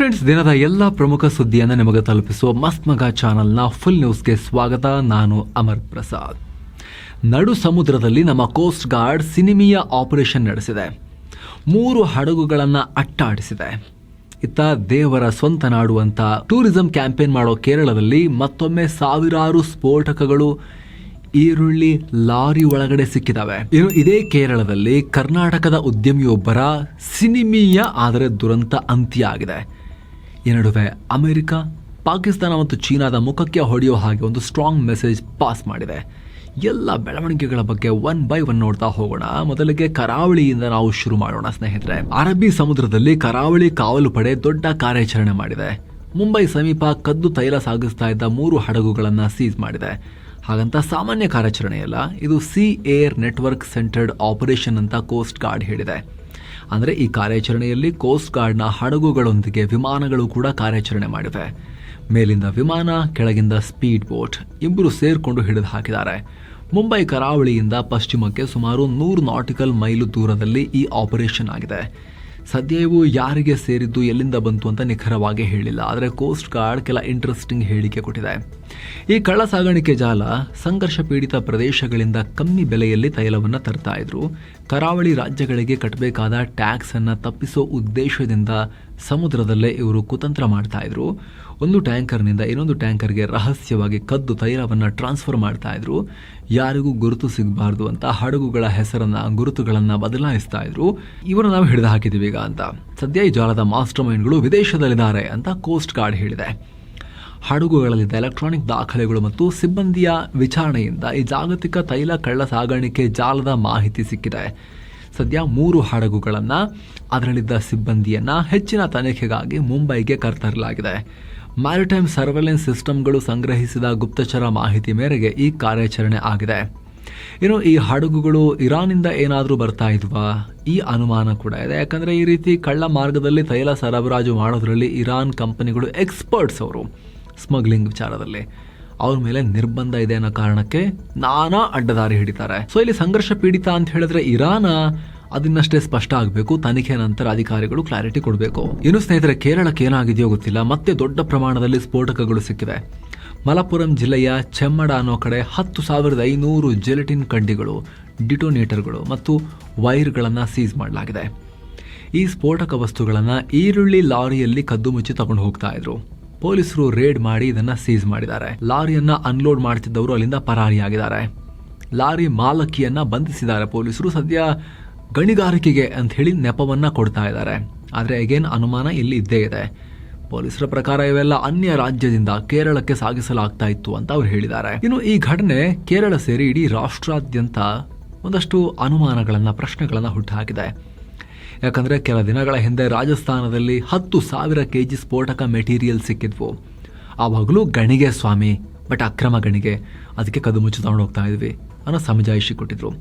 Friends, ದಿನದ ಎಲ್ಲ ಪ್ರಮುಖ ಸುದ್ದಿಯನ್ನು ನಿಮಗೆ ತಲುಪಿಸುವ ಮಸ್ತ್ ಮಗ ಚಾನಲ್ನ ಫುಲ್ ನ್ಯೂಸ್ಗೆ ಸ್ವಾಗತ. ನಾನು ಅಮರ್ ಪ್ರಸಾದ್. ನಡು ಸಮುದ್ರದಲ್ಲಿ ನಮ್ಮ ಕೋಸ್ಟ್ ಗಾರ್ಡ್ ಸಿನಿಮೀಯ ಆಪರೇಷನ್ ನಡೆಸಿದೆ. 3 ಹಡಗುಗಳನ್ನು ಅಟ್ಟಾಡಿಸಿದೆ. ಇತ್ತ ದೇವರ ಸ್ವಂತ ನಾಡು ಅಂತ ಟೂರಿಸಂ ಕ್ಯಾಂಪೇನ್ ಮಾಡೋ ಕೇರಳದಲ್ಲಿ ಮತ್ತೊಮ್ಮೆ ಸಾವಿರಾರು ಸ್ಫೋಟಕಗಳು ಈರುಳ್ಳಿ ಲಾರಿ ಒಳಗಡೆ ಸಿಕ್ಕಿದಾವೆ. ಇದೇ ಕೇರಳದಲ್ಲಿ ಕರ್ನಾಟಕದ ಉದ್ಯಮಿಯೊಬ್ಬರ ಸಿನಿಮೀಯ ಆದರೆ ದುರಂತ ಅಂತ್ಯ ಆಗಿದೆ. ಈ ನಡುವೆ ಅಮೆರಿಕ, ಪಾಕಿಸ್ತಾನ ಮತ್ತು ಚೀನಾದ ಮುಖಕ್ಕೆ ಹೊಡೆಯೋ ಹಾಗೆ ಒಂದು ಸ್ಟ್ರಾಂಗ್ ಮೆಸೇಜ್ ಪಾಸ್ ಮಾಡಿದೆ. ಎಲ್ಲ ಬೆಳವಣಿಗೆಗಳ ಬಗ್ಗೆ ಒನ್ ಬೈ ಒನ್ ನೋಡ್ತಾ ಹೋಗೋಣ. ಮೊದಲಿಗೆ ಕರಾವಳಿಯಿಂದ ನಾವು ಶುರು ಮಾಡೋಣ ಸ್ನೇಹಿತರೆ. ಅರಬ್ಬಿ ಸಮುದ್ರದಲ್ಲಿ ಕರಾವಳಿ ಕಾವಲು ಪಡೆ ದೊಡ್ಡ ಕಾರ್ಯಾಚರಣೆ ಮಾಡಿದೆ. ಮುಂಬೈ ಸಮೀಪ ಕದ್ದು ತೈಲ ಸಾಗಿಸ್ತಾ ಇದ್ದ 3 ಹಡಗುಗಳನ್ನು ಸೀಸ್ ಮಾಡಿದೆ. ಹಾಗಂತ ಸಾಮಾನ್ಯ ಕಾರ್ಯಾಚರಣೆಯಲ್ಲ, ಇದು sea air network centred operation ಅಂತ ಕೋಸ್ಟ್ ಗಾರ್ಡ್ ಹೇಳಿದೆ. ಅಂದರೆ ಈ ಕಾರ್ಯಾಚರಣೆಯಲ್ಲಿ ಕೋಸ್ಟ್ ಗಾರ್ಡ್ನ ಹಡಗುಗಳೊಂದಿಗೆ ವಿಮಾನಗಳು ಕೂಡ ಕಾರ್ಯಾಚರಣೆ ಮಾಡಿವೆ. ಮೇಲಿಂದ ವಿಮಾನ, ಕೆಳಗಿಂದ ಸ್ಪೀಡ್ ಬೋಟ್ ಇಬ್ಬರು ಸೇರ್ಕೊಂಡು ಹಿಡಿದು ಹಾಕಿದ್ದಾರೆ. ಮುಂಬೈ ಕರಾವಳಿಯಿಂದ ಪಶ್ಚಿಮಕ್ಕೆ ಸುಮಾರು 100 ನಾಟಿಕಲ್ ಮೈಲು ದೂರದಲ್ಲಿ ಈ ಆಪರೇಷನ್ ಆಗಿದೆ. ಸದ್ಯ ಇವು ಯಾರಿಗೆ ಸೇರಿದ್ದು, ಎಲ್ಲಿಂದ ಬಂತು ಅಂತ ನಿಖರವಾಗಿ ಹೇಳಿಲ್ಲ. ಆದರೆ ಕೋಸ್ಟ್ ಗಾರ್ಡ್ ಕೆಲ ಇಂಟ್ರೆಸ್ಟಿಂಗ್ ಹೇಳಿಕೆ ಕೊಟ್ಟಿದೆ. ಈ ಕಳ್ಳ ಸಾಗಾಣಿಕೆ ಜಾಲ ಸಂಘರ್ಷ ಪೀಡಿತ ಪ್ರದೇಶಗಳಿಂದ ಕಮ್ಮಿ ಬೆಲೆಯಲ್ಲಿ ತೈಲವನ್ನು ತರ್ತಾ ಇದ್ರು. ಕರಾವಳಿ ರಾಜ್ಯಗಳಿಗೆ ಕಟ್ಟಬೇಕಾದ ಟ್ಯಾಕ್ಸ್ ಅನ್ನು ತಪ್ಪಿಸೋ ಉದ್ದೇಶದಿಂದ ಸಮುದ್ರದಲ್ಲೇ ಇವರು ಕುತಂತ್ರ ಮಾಡ್ತಾ ಇದ್ರು. ಒಂದು ಟ್ಯಾಂಕರ್ನಿಂದ ಇನ್ನೊಂದು ಟ್ಯಾಂಕರ್ಗೆ ರಹಸ್ಯವಾಗಿ ಕದ್ದು ತೈಲವನ್ನು ಟ್ರಾನ್ಸ್ಫರ್ ಮಾಡ್ತಾ ಇದ್ರು. ಯಾರಿಗೂ ಗುರುತು ಸಿಗಬಾರ್ದು ಅಂತ ಹಡಗುಗಳ ಹೆಸರನ್ನ, ಗುರುತುಗಳನ್ನ ಬದಲಾಯಿಸ್ತಾ ಇದ್ರು. ಇವರನ್ನು ನಾವು ಹಿಡಿದು ಹಾಕಿದೀವಿ ಈಗ ಅಂತ. ಸದ್ಯ ಈ ಜಾಲದ ಮಾಸ್ಟರ್ ಮೈಂಡ್ಗಳು ವಿದೇಶದಲ್ಲಿದ್ದಾರೆ ಅಂತ ಕೋಸ್ಟ್ ಗಾರ್ಡ್ ಹೇಳಿದೆ. ಹಡಗುಗಳಲ್ಲಿದ್ದ ಎಲೆಕ್ಟ್ರಾನಿಕ್ ದಾಖಲೆಗಳು ಮತ್ತು ಸಿಬ್ಬಂದಿಯ ವಿಚಾರಣೆಯಿಂದ ಈ ಜಾಗತಿಕ ತೈಲ ಕಳ್ಳ ಸಾಗಾಣಿಕೆ ಜಾಲದ ಮಾಹಿತಿ ಸಿಕ್ಕಿದೆ. ಸದ್ಯ 3 ಹಡಗುಗಳನ್ನು, ಅದರಲ್ಲಿದ್ದ ಸಿಬ್ಬಂದಿಯನ್ನ ಹೆಚ್ಚಿನ ತನಿಖೆಗಾಗಿ ಮುಂಬೈಗೆ ಕರೆತರಲಾಗಿದೆ. ಮ್ಯಾರಿಟೈಮ್ ಸರ್ವೆಲೆನ್ಸ್ ಸಿಸ್ಟಮ್ಗಳು ಸಂಗ್ರಹಿಸಿದ ಗುಪ್ತಚರ ಮಾಹಿತಿ ಮೇರೆಗೆ ಈ ಕಾರ್ಯಾಚರಣೆ ಆಗಿದೆ. ಇನ್ನು ಈ ಹಡಗುಗಳು ಇರಾನಿಂದ ಏನಾದರೂ ಬರ್ತಾ ಇದ್ವಾ, ಈ ಅನುಮಾನ ಕೂಡ ಇದೆ. ಯಾಕಂದರೆ ಈ ರೀತಿ ಕಳ್ಳ ಮಾರ್ಗದಲ್ಲಿ ತೈಲ ಸರಬರಾಜು ಮಾಡೋದ್ರಲ್ಲಿ ಇರಾನ್ ಕಂಪನಿಗಳು ಎಕ್ಸ್ಪರ್ಟ್ಸ್. ಅವರು ಸ್ಮಗ್ಲಿಂಗ್ ವಿಚಾರದಲ್ಲಿ ಅವ್ರ ಮೇಲೆ ನಿರ್ಬಂಧ ಇದೆ ಅನ್ನೋ ಕಾರಣಕ್ಕೆ ನಾನಾ ಅಡ್ಡದಾರಿ ಹಿಡಿತಾರೆ. ಸೊ ಇಲ್ಲಿ ಸಂಘರ್ಷ ಪೀಡಿತ ಅಂತ ಹೇಳಿದ್ರೆ ಇರಾನ, ಅದನ್ನಷ್ಟೇ ಸ್ಪಷ್ಟ ಆಗಬೇಕು. ತನಿಖೆ ನಂತರ ಅಧಿಕಾರಿಗಳು ಕ್ಲಾರಿಟಿ ಕೊಡಬೇಕು. ಇನ್ನು ಸ್ನೇಹಿತರೆ, ಕೇರಳಕ್ಕೆ ಏನಾಗಿದೆಯೋ ಗೊತ್ತಿಲ್ಲ, ಮತ್ತೆ ದೊಡ್ಡ ಪ್ರಮಾಣದಲ್ಲಿ ಸ್ಫೋಟಕಗಳು ಸಿಕ್ಕಿವೆ. ಮಲಪ್ಪುರಂ ಜಿಲ್ಲೆಯ ಚೆಮ್ಮಡ ಅನ್ನೋ ಕಡೆ 10,500 ಜೆಲಟಿನ್ ಕಡ್ಡಿಗಳು, ಡಿಟೋನೇಟರ್ಗಳು ಮತ್ತು ವೈರ್ಗಳನ್ನು ಸೀಸ್ ಮಾಡಲಾಗಿದೆ. ಈ ಸ್ಫೋಟಕ ವಸ್ತುಗಳನ್ನು ಈರುಳ್ಳಿ ಲಾರಿಯಲ್ಲಿ ಕದ್ದು ಮುಚ್ಚಿ ತಗೊಂಡು ಹೋಗ್ತಾ ಇದ್ರು. ಪೊಲೀಸರು ರೇಡ್ ಮಾಡಿ ಇದನ್ನ ಸೀಸ್ ಮಾಡಿದ್ದಾರೆ. ಲಾರಿಯನ್ನ ಅನ್ಲೋಡ್ ಮಾಡ್ತಿದ್ದವರು ಅಲ್ಲಿಂದ ಪರಾರಿಯಾಗಿದ್ದಾರೆ. ಲಾರಿ ಮಾಲಕಿಯನ್ನ ಬಂಧಿಸಿದ್ದಾರೆ ಪೊಲೀಸರು. ಸದ್ಯ ಗಣಿಗಾರಿಕೆಗೆ ಅಂತ ಹೇಳಿ ನೆಪವನ್ನ ಕೊಡ್ತಾ ಇದ್ದಾರೆ. ಆದರೆ ಅಗೇನ್ ಅನುಮಾನ ಇಲ್ಲಿ ಇದ್ದೇ ಇದೆ. ಪೊಲೀಸರ ಪ್ರಕಾರ ಇವೆಲ್ಲ ಅನ್ಯ ರಾಜ್ಯದಿಂದ ಕೇರಳಕ್ಕೆ ಸಾಗಿಸಲಾಗ್ತಾ ಇತ್ತು ಅಂತ ಅವ್ರು ಹೇಳಿದ್ದಾರೆ. ಇನ್ನು ಈ ಘಟನೆ ಕೇರಳ ಸೇರಿ ಇಡೀ ರಾಷ್ಟ್ರಾದ್ಯಂತ ಒಂದಷ್ಟು ಅನುಮಾನಗಳನ್ನ, ಪ್ರಶ್ನೆಗಳನ್ನ ಹುಟ್ಟುಹಾಕಿದೆ. ಯಾಕಂದ್ರೆ ಕೆಲ ದಿನಗಳ ಹಿಂದೆ ರಾಜಸ್ಥಾನದಲ್ಲಿ 10,000 kg ಸ್ಫೋಟಕ ಮೆಟೀರಿಯಲ್ ಸಿಕ್ಕಿದ್ವು. ಆವಾಗಲೂ ಗಣಿಗೆ ಸ್ವಾಮಿ, ಬಟ್ ಅಕ್ರಮ ಗಣಿಗೆ, ಅದಕ್ಕೆ ಕದ್ದು ಮುಚ್ಚಿ ತಗೊಂಡು ಹೋಗ್ತಾ ಇದ್ವಿ ಅನ್ನೋ ಸಮಜಾಯಿಷಿ ಕೊಟ್ಟಿದ್ರು.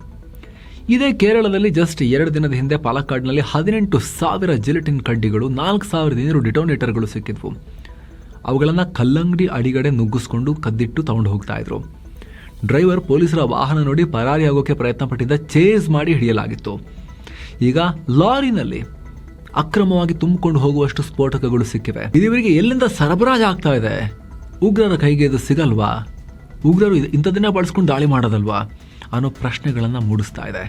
ಇದೇ ಕೇರಳದಲ್ಲಿ ಜಸ್ಟ್ 2 ದಿನದ ಹಿಂದೆ ಪಾಲಕ್ಕಾಡ್ನಲ್ಲಿ 18,000 ಜಿಲೆಟಿನ್ ಕಡ್ಡಿಗಳು, 4,500 ಡಿಟೋನೇಟರ್ಗಳು ಸಿಕ್ಕಿದ್ವು. ಅವುಗಳನ್ನು ಕಲ್ಲಂಗಡಿ ಅಡಿಗಡೆ ನುಗ್ಗಿಸ್ಕೊಂಡು ಕದ್ದಿಟ್ಟು ತಗೊಂಡು ಹೋಗ್ತಾ ಇದ್ರು. ಡ್ರೈವರ್ ಪೊಲೀಸರ ವಾಹನ ನೋಡಿ ಪರಾರಿಯಾಗೋಕೆ ಪ್ರಯತ್ನ ಪಟ್ಟಿದ್ದ, ಚೇಸ್ ಮಾಡಿ ಹಿಡಿಯಲಾಗಿತ್ತು. ಈಗ ಲಾರಿನಲ್ಲಿ ಅಕ್ರಮವಾಗಿ ತುಂಬಿಕೊಂಡು ಹೋಗುವಷ್ಟು ಸ್ಫೋಟಕಗಳು ಸಿಕ್ಕಿವೆ. ಇದೀವರೆಗೆ ಎಲ್ಲಿಂದ ಸರಬರಾಜು ಆಗ್ತಾ ಇದೆ? ಉಗ್ರರ ಕೈಗೆ ಇದು ಸಿಗಲ್ವಾ? ಉಗ್ರರು ಇಂಥದನ್ನೇ ಬಳಸ್ಕೊಂಡು ದಾಳಿ ಮಾಡೋದಲ್ವಾ ಅನ್ನೋ ಪ್ರಶ್ನೆಗಳನ್ನ ಮೂಡಿಸ್ತಾ ಇದೆ.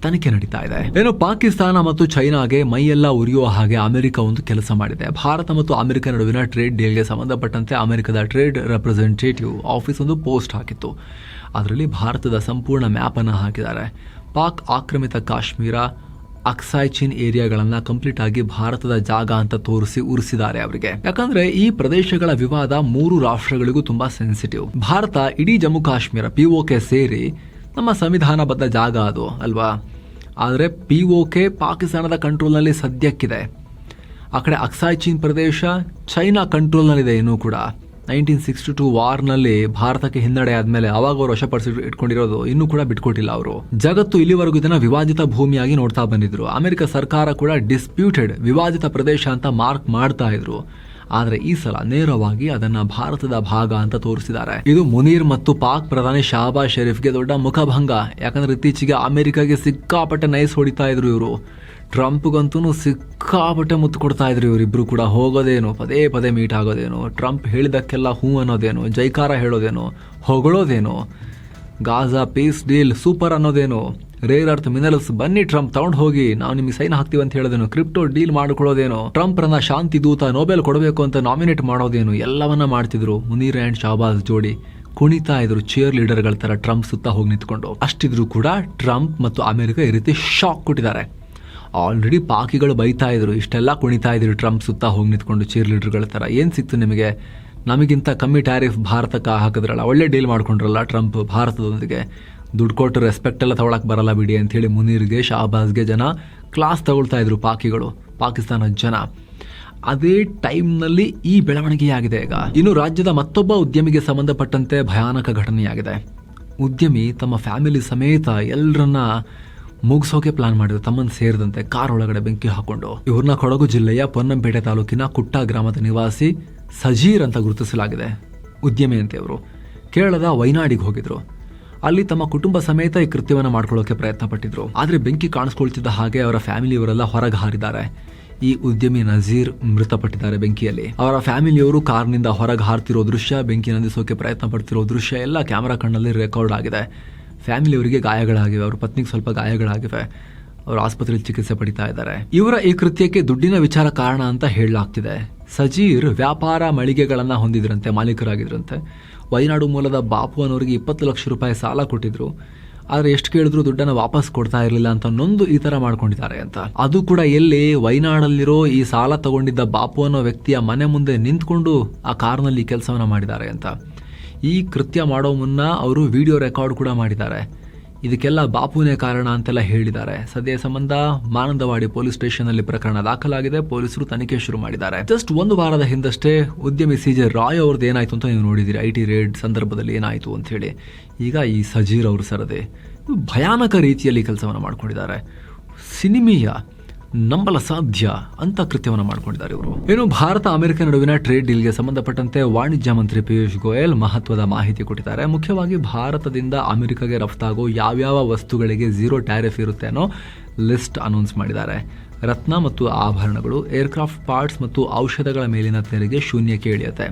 ತನಿಖೆ ನಡೀತಾ ಇದೆ. ಏನು ಪಾಕಿಸ್ತಾನ ಮತ್ತು ಚೈನಾಗೆ ಮೈಯೆಲ್ಲ ಉರಿಯುವ ಹಾಗೆ ಅಮೆರಿಕ ಒಂದು ಕೆಲಸ ಮಾಡಿದೆ. ಭಾರತ ಮತ್ತು ಅಮೆರಿಕ ನಡುವಿನ ಟ್ರೇಡ್ ಡೀಲ್ಗೆ ಸಂಬಂಧಪಟ್ಟಂತೆ ಅಮೆರಿಕದ ಟ್ರೇಡ್ ರೆಪ್ರೆಸೆಂಟೇಟಿವ್ ಆಫೀಸ್ ಒಂದು ಪೋಸ್ಟ್ ಹಾಕಿತ್ತು. ಅದರಲ್ಲಿ ಭಾರತದ ಸಂಪೂರ್ಣ ಮ್ಯಾಪ್ ಅನ್ನು ಹಾಕಿದ್ದಾರೆ. ಪಾಕ್ ಆಕ್ರಮಿತ ಕಾಶ್ಮೀರ, ಅಕ್ಸಾಯ್ ಚೀನ್ ಏರಿಯಾಗಳನ್ನ ಕಂಪ್ಲೀಟ್ ಆಗಿ ಭಾರತದ ಜಾಗ ಅಂತ ತೋರಿಸಿ ಉರಿಸಿದ್ದಾರೆ ಅವರಿಗೆ. ಯಾಕಂದ್ರೆ ಈ ಪ್ರದೇಶಗಳ ವಿವಾದ 3 ರಾಷ್ಟ್ರಗಳಿಗೂ ತುಂಬಾ ಸೆನ್ಸಿಟಿವ್. ಭಾರತ ಇಡೀ ಜಮ್ಮು ಕಾಶ್ಮೀರ POK ಸೇರಿ ನಮ್ಮ ಸಂವಿಧಾನಬದ್ಧ ಜಾಗ ಅದು ಅಲ್ವಾ. ಆದರೆ POK ಪಾಕಿಸ್ತಾನದ ಕಂಟ್ರೋಲ್ನಲ್ಲಿ ಸದ್ಯಕ್ಕಿದೆ. ಆ ಕಡೆ ಅಕ್ಸಾಯ್ ಚೀನ್ ಪ್ರದೇಶ ಚೈನಾ ಕಂಟ್ರೋಲ್ನಲ್ಲಿದೆ. ಇನ್ನೂ ಕೂಡ 1962 ವಾರ್ನಲ್ಲಿ ಭಾರತಕ್ಕೆ ಹಿನ್ನಡೆ ಆದ್ಮೇಲೆ ಅವಾಗ ಅವರು ವಶಪಡಿಸಿ ಇಟ್ಕೊಂಡಿರೋದು ಇನ್ನೂ ಕೂಡ ಬಿಟ್ಕೊಟ್ಟಿಲ್ಲ ಅವರು. ಜಗತ್ತು ಇಲ್ಲಿವರೆಗೂ ಇದನ್ನ ವಿವಾದಿತ ಭೂಮಿಯಾಗಿ ನೋಡ್ತಾ ಬಂದಿದ್ರು. ಅಮೆರಿಕ ಸರ್ಕಾರ ಕೂಡ ಡಿಸ್ಪ್ಯೂಟೆಡ್, ವಿವಾದಿತ ಪ್ರದೇಶ ಅಂತ ಮಾರ್ಕ್ ಮಾಡ್ತಾ ಇದ್ರು. ಆದ್ರೆ ಈ ಸಲ ನೇರವಾಗಿ ಅದನ್ನ ಭಾರತದ ಭಾಗ ಅಂತ ತೋರಿಸಿದ್ದಾರೆ. ಇದು ಮುನೀರ್ ಮತ್ತು ಪಾಕ್ ಪ್ರಧಾನಿ ಶಹಬಾಜ್ ಶರೀಫ್ಗೆ ದೊಡ್ಡ ಮುಖಭಂಗ. ಯಾಕಂದ್ರೆ ಇತ್ತೀಚೆಗೆ ಅಮೆರಿಕಾಗೆ ಸಿಕ್ಕಾಪಟ್ಟೆ ನೈಸ್ ಹೊಡಿತಾ ಇದ್ರು ಇವರು. ಟ್ರಂಪ್ಗಂತೂ ಸಿಕ್ಕಾಪಟ್ಟೆ ಮುತ್ತು ಕೊಡ್ತಾ ಇದ್ರು ಇವರಿಬ್ರು ಕೂಡ. ಹೋಗೋದೇನು, ಪದೇ ಪದೇ ಮೀಟ್ ಆಗೋದೇನು, ಟ್ರಂಪ್ ಹೇಳಿದಕ್ಕೆಲ್ಲ ಹೂ ಅನ್ನೋದೇನು, ಜೈಕಾರ ಹೇಳೋದೇನು, ಹೊಗಳೋದೇನು, ಗಾಜಾ ಪೀಸ್ ಡೀಲ್ ಸೂಪರ್ ಅನ್ನೋದೇನು, ರೇರ್ ಅರ್ತ್ ಮಿನರಲ್ಸ್ ಬನ್ನಿ ಟ್ರಂಪ್ ತಗೊಂಡು ಹೋಗಿ ನಾವು ನಿಮಗೆ ಸೈನ್ ಹಾಕ್ತೀವಿ ಅಂತ ಹೇಳೋದೇನು, ಕ್ರಿಪ್ಟೋ ಡೀಲ್ ಮಾಡ್ಕೊಳ್ಳೋದೇನು, ಟ್ರಂಪ್ರನ್ನ ಶಾಂತಿ ದೂತ ನೊಬೆಲ್ ಕೊಡಬೇಕು ಅಂತ ನಾಮಿನೇಟ್ ಮಾಡೋದೇನು, ಎಲ್ಲವನ್ನ ಮಾಡ್ತಿದ್ರು. ಮುನೀರ್ ಆ್ಯಂಡ್ ಶಾಬಾಜ್ ಜೋಡಿ ಕುಣಿತಾ ಇದ್ರು ಚೇರ್ ಲೀಡರ್ಗಳ ತರ ಟ್ರಂಪ್ ಸುತ್ತ ಹೋಗಿ ನಿಂತ್ಕೊಂಡು. ಅಷ್ಟಿದ್ರು ಕೂಡ ಟ್ರಂಪ್ ಮತ್ತು ಅಮೆರಿಕ ಈ ರೀತಿ ಶಾಕ್ ಕೊಟ್ಟಿದ್ದಾರೆ. ಆಲ್ರೆಡಿ ಪಾಕಿಗಳು ಬೈತಾ ಇದ್ರು, ಇಷ್ಟೆಲ್ಲ ಕುಣಿತಾ ಇದ್ರು ಟ್ರಂಪ್ ಸುತ್ತ ಹೋಗಿ ನಿಂತ್ಕೊಂಡು ಚೇರ್ ಲೀಡರ್ಗಳ ತರ. ಏನು ಸಿಕ್ತು ನಿಮಗೆ, ನಮಗಿಂತ ಕಮ್ಮಿ ಟ್ಯಾರಿಫ್ ಭಾರತಕ್ಕೆ ಹಾಕಿದ್ರಲ್ಲ, ಒಳ್ಳೆ ಡೀಲ್ ಮಾಡ್ಕೊಂಡ್ರಲ್ಲ ಟ್ರಂಪ್ ಭಾರತದೊಂದಿಗೆ, ದುಡ್ಡು ಕೊಟ್ಟು ರೆಸ್ಪೆಕ್ಟ್ ಎಲ್ಲ ತಗೊಳಕ್ ಬರಲ್ಲ ಬಿಡಿ ಅಂತೇಳಿ ಮುನೀರ್ಗೆ ಶಾಬಾಜ್ಗೆ ಜನ ಕ್ಲಾಸ್ ತಗೊಳ್ತಾ ಇದ್ರು ಪಾಕಿಗಳು, ಪಾಕಿಸ್ತಾನದ ಜನ. ಅದೇ ಟೈಮ್ನಲ್ಲಿ ಈ ಬೆಳವಣಿಗೆಯಾಗಿದೆ ಈಗ. ಇನ್ನು ರಾಜ್ಯದ ಮತ್ತೊಬ್ಬ ಉದ್ಯಮಿಗೆ ಸಂಬಂಧಪಟ್ಟಂತೆ ಭಯಾನಕ ಘಟನೆಯಾಗಿದೆ. ಉದ್ಯಮಿ ತಮ್ಮ ಫ್ಯಾಮಿಲಿ ಸಮೇತ ಎಲ್ಲರನ್ನ ಮುಗಿಸೋಕೆ ಪ್ಲಾನ್ ಮಾಡಿದ್ರು, ತಮ್ಮನ್ನು ಸೇರಿದಂತೆ ಕಾರ್ ಒಳಗಡೆ ಬೆಂಕಿ ಹಾಕೊಂಡು. ಇವ್ರನ್ನ ಕೊಡಗು ಜಿಲ್ಲೆಯ ಪೊನ್ನಂಪೇಟೆ ತಾಲೂಕಿನ ಕುಟ್ಟ ಗ್ರಾಮದ ನಿವಾಸಿ ಸಜೀರ್ ಅಂತ ಗುರುತಿಸಲಾಗಿದೆ. ಉದ್ಯಮಿ ಅಂತ ಇವರು ಕೇರಳದ ವೈನಾಡಿಗೆ ಹೋಗಿದ್ರು. ಅಲ್ಲಿ ತಮ್ಮ ಕುಟುಂಬ ಸಮೇತ ಈ ಕೃತ್ಯವನ್ನು ಮಾಡ್ಕೊಳ್ಳೋಕೆ ಪ್ರಯತ್ನ ಪಟ್ಟಿದ್ರು. ಆದ್ರೆ ಬೆಂಕಿ ಕಾಣಿಸ್ಕೊಳ್ತಿದ್ದ ಹಾಗೆ ಅವರ ಫ್ಯಾಮಿಲಿಯವರೆಲ್ಲ ಹೊರಗೆ ಹಾರಿದ್ದಾರೆ. ಈ ಉದ್ಯಮಿ ನಜೀರ್ ಮೃತಪಟ್ಟಿದ್ದಾರೆ ಬೆಂಕಿಯಲ್ಲಿ. ಅವರ ಫ್ಯಾಮಿಲಿಯವರು ಕಾರ್ನಿಂದ ಹೊರಗೆ ಹಾರ್ತಿರೋ ದೃಶ್ಯ, ಬೆಂಕಿ ನಂದಿಸೋಕೆ ಪ್ರಯತ್ನ ಪಡ್ತಿರೋ ದೃಶ್ಯ ಎಲ್ಲ ಕ್ಯಾಮೆರಾ ಕಣ್ಣಲ್ಲಿ ರೆಕಾರ್ಡ್ ಆಗಿದೆ. ಫ್ಯಾಮಿಲಿಯವರಿಗೆ ಗಾಯಗಳಾಗಿವೆ, ಅವ್ರ ಪತ್ನಿಗೆ ಸ್ವಲ್ಪ ಗಾಯಗಳಾಗಿವೆ, ಅವರು ಆಸ್ಪತ್ರೆಯಲ್ಲಿ ಚಿಕಿತ್ಸೆ ಪಡಿತಾ ಇದ್ದಾರೆ. ಇವರ ಈ ಕೃತ್ಯಕ್ಕೆ ದುಡ್ಡಿನ ವಿಚಾರ ಕಾರಣ ಅಂತ ಹೇಳಲಾಗ್ತಿದೆ. ಸಜೀರ್ ವ್ಯಾಪಾರ ಮಳಿಗೆಗಳನ್ನ ಹೊಂದಿದ್ರಂತೆ, ಮಾಲೀಕರಾಗಿದ್ರಂತೆ. ವೈನಾಡು ಮೂಲದ ಬಾಪು ಅನ್ನೋರಿಗೆ 20 ಲಕ್ಷ ರೂಪಾಯಿ ಸಾಲ ಕೊಟ್ಟಿದ್ರು. ಆದ್ರೆ ಎಷ್ಟು ಕೇಳಿದ್ರು ದುಡ್ಡನ್ನು ವಾಪಸ್ ಕೊಡ್ತಾ ಇರಲಿಲ್ಲ ಅಂತ ನೊಂದು ಈ ತರ ಮಾಡ್ಕೊಂಡಿದ್ದಾರೆ ಅಂತ. ಅದು ಕೂಡ ಎಲ್ಲಿ, ವೈನಾಡಲ್ಲಿರೋ ಈ ಸಾಲ ತಗೊಂಡಿದ್ದ ಬಾಪು ಅನ್ನೋ ವ್ಯಕ್ತಿಯ ಮನೆ ಮುಂದೆ ನಿಂತ್ಕೊಂಡು ಆ ಕಾರ್ನಲ್ಲಿ ಕೆಲಸವನ್ನ ಮಾಡಿದ್ದಾರೆ ಅಂತ. ಈ ಕೃತ್ಯ ಮಾಡೋ ಮುನ್ನ ಅವರು ವಿಡಿಯೋ ರೆಕಾರ್ಡ್ ಕೂಡ ಮಾಡಿದ್ದಾರೆ. ಇದಕ್ಕೆಲ್ಲ ಬಾಪುನೇ ಕಾರಣ ಅಂತೆಲ್ಲ ಹೇಳಿದ್ದಾರೆ. ಸದ್ಯ ಸಂಬಂಧ ಮಾನಂದವಾಡಿ ಪೊಲೀಸ್ ಸ್ಟೇಷನ್ ಅಲ್ಲಿ ಪ್ರಕರಣ ದಾಖಲಾಗಿದೆ. ಪೊಲೀಸರು ತನಿಖೆ ಶುರು ಮಾಡಿದ್ದಾರೆ. ಜಸ್ಟ್ 1 ವಾರದ ಹಿಂದಷ್ಟೇ ಉದ್ಯಮಿ ಸಿಜೆ ರಾಯ್ ಅವ್ರದ್ದು ಏನಾಯ್ತು ಅಂತ ನೀವು ನೋಡಿದಿರಿ, IT ರೇಡ್ ಸಂದರ್ಭದಲ್ಲಿ ಏನಾಯ್ತು ಅಂತ ಹೇಳಿ. ಈಗ ಈ ಸಜೀರ್ ಅವರು ಸರದೆ ಭಯಾನಕ ರೀತಿಯಲ್ಲಿ ಕೆಲಸವನ್ನು ಮಾಡ್ಕೊಂಡಿದ್ದಾರೆ. ಸಿನಿಮೀಯ ನಂಬಲ ಸಾಧ್ಯ ಅಂತ ಕೃತ್ಯವನ್ನು ಮಾಡ್ಕೊಂಡಿದ್ದಾರೆ ಇವರು. ಏನು ಭಾರತ ಅಮೆರಿಕ ನಡುವಿನ ಟ್ರೇಡ್ ಡೀಲ್ಗೆ ಸಂಬಂಧಪಟ್ಟಂತೆ ವಾಣಿಜ್ಯ ಮಂತ್ರಿ ಪಿಯೂಷ್ ಗೋಯಲ್ ಮಹತ್ವದ ಮಾಹಿತಿ ಕೊಟ್ಟಿದ್ದಾರೆ. ಮುಖ್ಯವಾಗಿ ಭಾರತದಿಂದ ಅಮೆರಿಕಗೆ ರಫ್ತಾಗೋ ಯಾವ್ಯಾವ ವಸ್ತುಗಳಿಗೆ 0 ಟ್ಯಾರಿಫ್ ಇರುತ್ತೆ ಅನ್ನೋ ಲಿಸ್ಟ್ ಅನೌನ್ಸ್ ಮಾಡಿದ್ದಾರೆ. ರತ್ನ ಮತ್ತು ಆಭರಣಗಳು, ಏರ್ಕ್ರಾಫ್ಟ್ ಪಾರ್ಟ್ಸ್ ಮತ್ತು ಔಷಧಗಳ ಮೇಲಿನ ತೆರಿಗೆ 0ಕ್ಕೆ ಇಳಿಯುತ್ತೆ.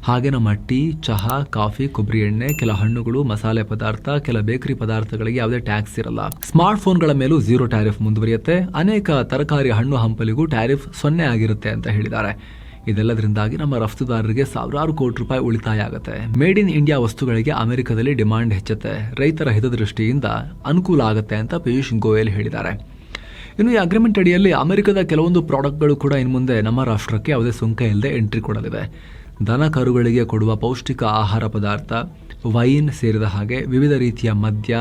ಹಾಗೆ ನಮ್ಮ ಟೀ, ಚಹಾ, ಕಾಫಿ, ಕೊಬ್ಬರಿ ಎಣ್ಣೆ, ಕೆಲ ಹಣ್ಣುಗಳು, ಮಸಾಲೆ ಪದಾರ್ಥ, ಕೆಲ ಬೇಕರಿ ಪದಾರ್ಥಗಳಿಗೆ ಯಾವುದೇ ಟ್ಯಾಕ್ಸ್ ಇರಲ್ಲ. ಸ್ಮಾರ್ಟ್ ಫೋನ್ಗಳ ಮೇಲೂ 0 ಟ್ಯಾರಿಫ್ ಮುಂದುವರಿಯುತ್ತೆ. ಅನೇಕ ತರಕಾರಿ, ಹಣ್ಣು ಹಂಪಲಿಗೂ ಟ್ಯಾರಿಫ್ 0 ಆಗಿರುತ್ತೆ ಅಂತ ಹೇಳಿದ್ದಾರೆ. ಇದೆಲ್ಲದರಿಂದಾಗಿ ನಮ್ಮ ರಫ್ತುದಾರರಿಗೆ ಸಾವಿರಾರು ಕೋಟಿ ರೂಪಾಯಿ ಉಳಿತಾಯ ಆಗುತ್ತೆ. ಮೇಡ್ ಇನ್ ಇಂಡಿಯಾ ವಸ್ತುಗಳಿಗೆ ಅಮೆರಿಕದಲ್ಲಿ ಡಿಮಾಂಡ್ ಹೆಚ್ಚುತ್ತೆ. ರೈತರ ಹಿತದೃಷ್ಟಿಯಿಂದ ಅನುಕೂಲ ಆಗುತ್ತೆ ಅಂತ ಪಿಯೂಷ್ ಗೋಯಲ್ ಹೇಳಿದ್ದಾರೆ. ಇನ್ನು ಈ ಅಗ್ರಿಮೆಂಟ್ ಅಡಿಯಲ್ಲಿ ಅಮೆರಿಕದ ಕೆಲವೊಂದು ಪ್ರಾಡಕ್ಟ್ಗಳು ಕೂಡ ಇನ್ನು ಮುಂದೆ ನಮ್ಮ ರಾಷ್ಟ್ರಕ್ಕೆ ಯಾವುದೇ ಸುಂಕ ಇಲ್ಲದೆ ಎಂಟ್ರಿ ಕೊಡಲಿವೆ. ದನ ಕರುಗಳಿಗೆ ಕೊಡುವ ಪೌಷ್ಟಿಕ ಆಹಾರ ಪದಾರ್ಥ, ವೈನ್ ಸೇರಿದ ಹಾಗೆ ವಿವಿಧ ರೀತಿಯ ಮದ್ಯ,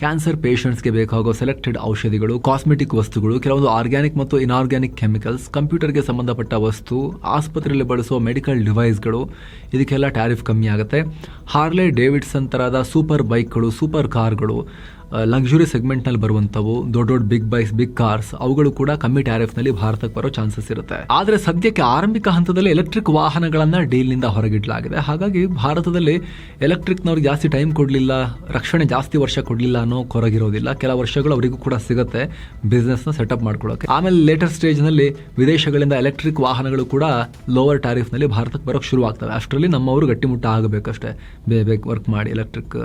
ಕ್ಯಾನ್ಸರ್ ಪೇಷಂಟ್ಸ್ಗೆ ಬೇಕಾಗೋ ಸೆಲೆಕ್ಟೆಡ್ ಔಷಧಿಗಳು, ಕಾಸ್ಮೆಟಿಕ್ ವಸ್ತುಗಳು, ಕೆಲವೊಂದು ಆರ್ಗ್ಯಾನಿಕ್ ಮತ್ತು ಇನ್ಆರ್ಗ್ಯಾನಿಕ್ ಕೆಮಿಕಲ್ಸ್, ಕಂಪ್ಯೂಟರ್ಗೆ ಸಂಬಂಧಪಟ್ಟ ವಸ್ತು, ಆಸ್ಪತ್ರೆಯಲ್ಲಿ ಬಳಸುವ ಮೆಡಿಕಲ್ ಡಿವೈಸ್ಗಳು, ಇದಕ್ಕೆಲ್ಲ ಟ್ಯಾರಿಫ್ ಕಮ್ಮಿ ಆಗುತ್ತೆ. ಹಾರ್ಲೆ ಡೇವಿಡ್ಸನ್ ತರಹದ ಸೂಪರ್ ಬೈಕ್ಗಳು, ಸೂಪರ್ ಕಾರ್ಗಳು, ಲಕ್ಸುರಿ ಸೆಗ್ಮೆಂಟ್ನಲ್ಲಿ ಬರುವಂಥವು, ದೊಡ್ಡ ದೊಡ್ಡ ಬಿಗ್ ಕಾರ್ಸ್, ಅವುಗಳು ಕೂಡ ಕಮ್ಮಿ ಟ್ಯಾರಿಫ್ನಲ್ಲಿ ಭಾರತಕ್ಕೆ ಬರೋ ಚಾನ್ಸಸ್ ಇರುತ್ತೆ. ಆದರೆ ಸದ್ಯಕ್ಕೆ ಆರಂಭಿಕ ಹಂತದಲ್ಲಿ ಎಲೆಕ್ಟ್ರಿಕ್ ವಾಹನಗಳನ್ನು ಡೀಲ್ನಿಂದ ಹೊರಗಿಡಲಾಗಿದೆ. ಹಾಗಾಗಿ ಭಾರತದಲ್ಲಿ ಎಲೆಕ್ಟ್ರಿಕ್ನವ್ರಿಗೆ ಜಾಸ್ತಿ ಟೈಮ್ ಕೊಡಲಿಲ್ಲ, ರಕ್ಷಣೆ ಜಾಸ್ತಿ ವರ್ಷ ಕೊಡಲಿಲ್ಲ ಅನ್ನೋ ಹೊರಗಿರೋದಿಲ್ಲ. ಕೆಲ ವರ್ಷಗಳು ಅವರಿಗೂ ಕೂಡ ಸಿಗುತ್ತೆ ಬಿಸ್ನೆಸ್ನ ಸೆಟಪ್ ಮಾಡ್ಕೊಳ್ಳೋಕೆ. ಆಮೇಲೆ ಲೇಟರ್ ಸ್ಟೇಜ್ನಲ್ಲಿ ವಿದೇಶಗಳಿಂದ ಎಲೆಕ್ಟ್ರಿಕ್ ವಾಹನಗಳು ಕೂಡ ಲೋವರ್ ಟ್ಯಾರಿಫ್ನಲ್ಲಿ ಭಾರತಕ್ಕೆ ಬರೋಕ್ಕೆ ಶುರು ಆಗ್ತವೆ. ಅಷ್ಟರಲ್ಲಿ ನಮ್ಮವರು ಗಟ್ಟಿಮುಟ್ಟ ಆಗಬೇಕಷ್ಟೇ, ಬೇಗ ವರ್ಕ್ ಮಾಡಿ ಎಲೆಕ್ಟ್ರಿಕ್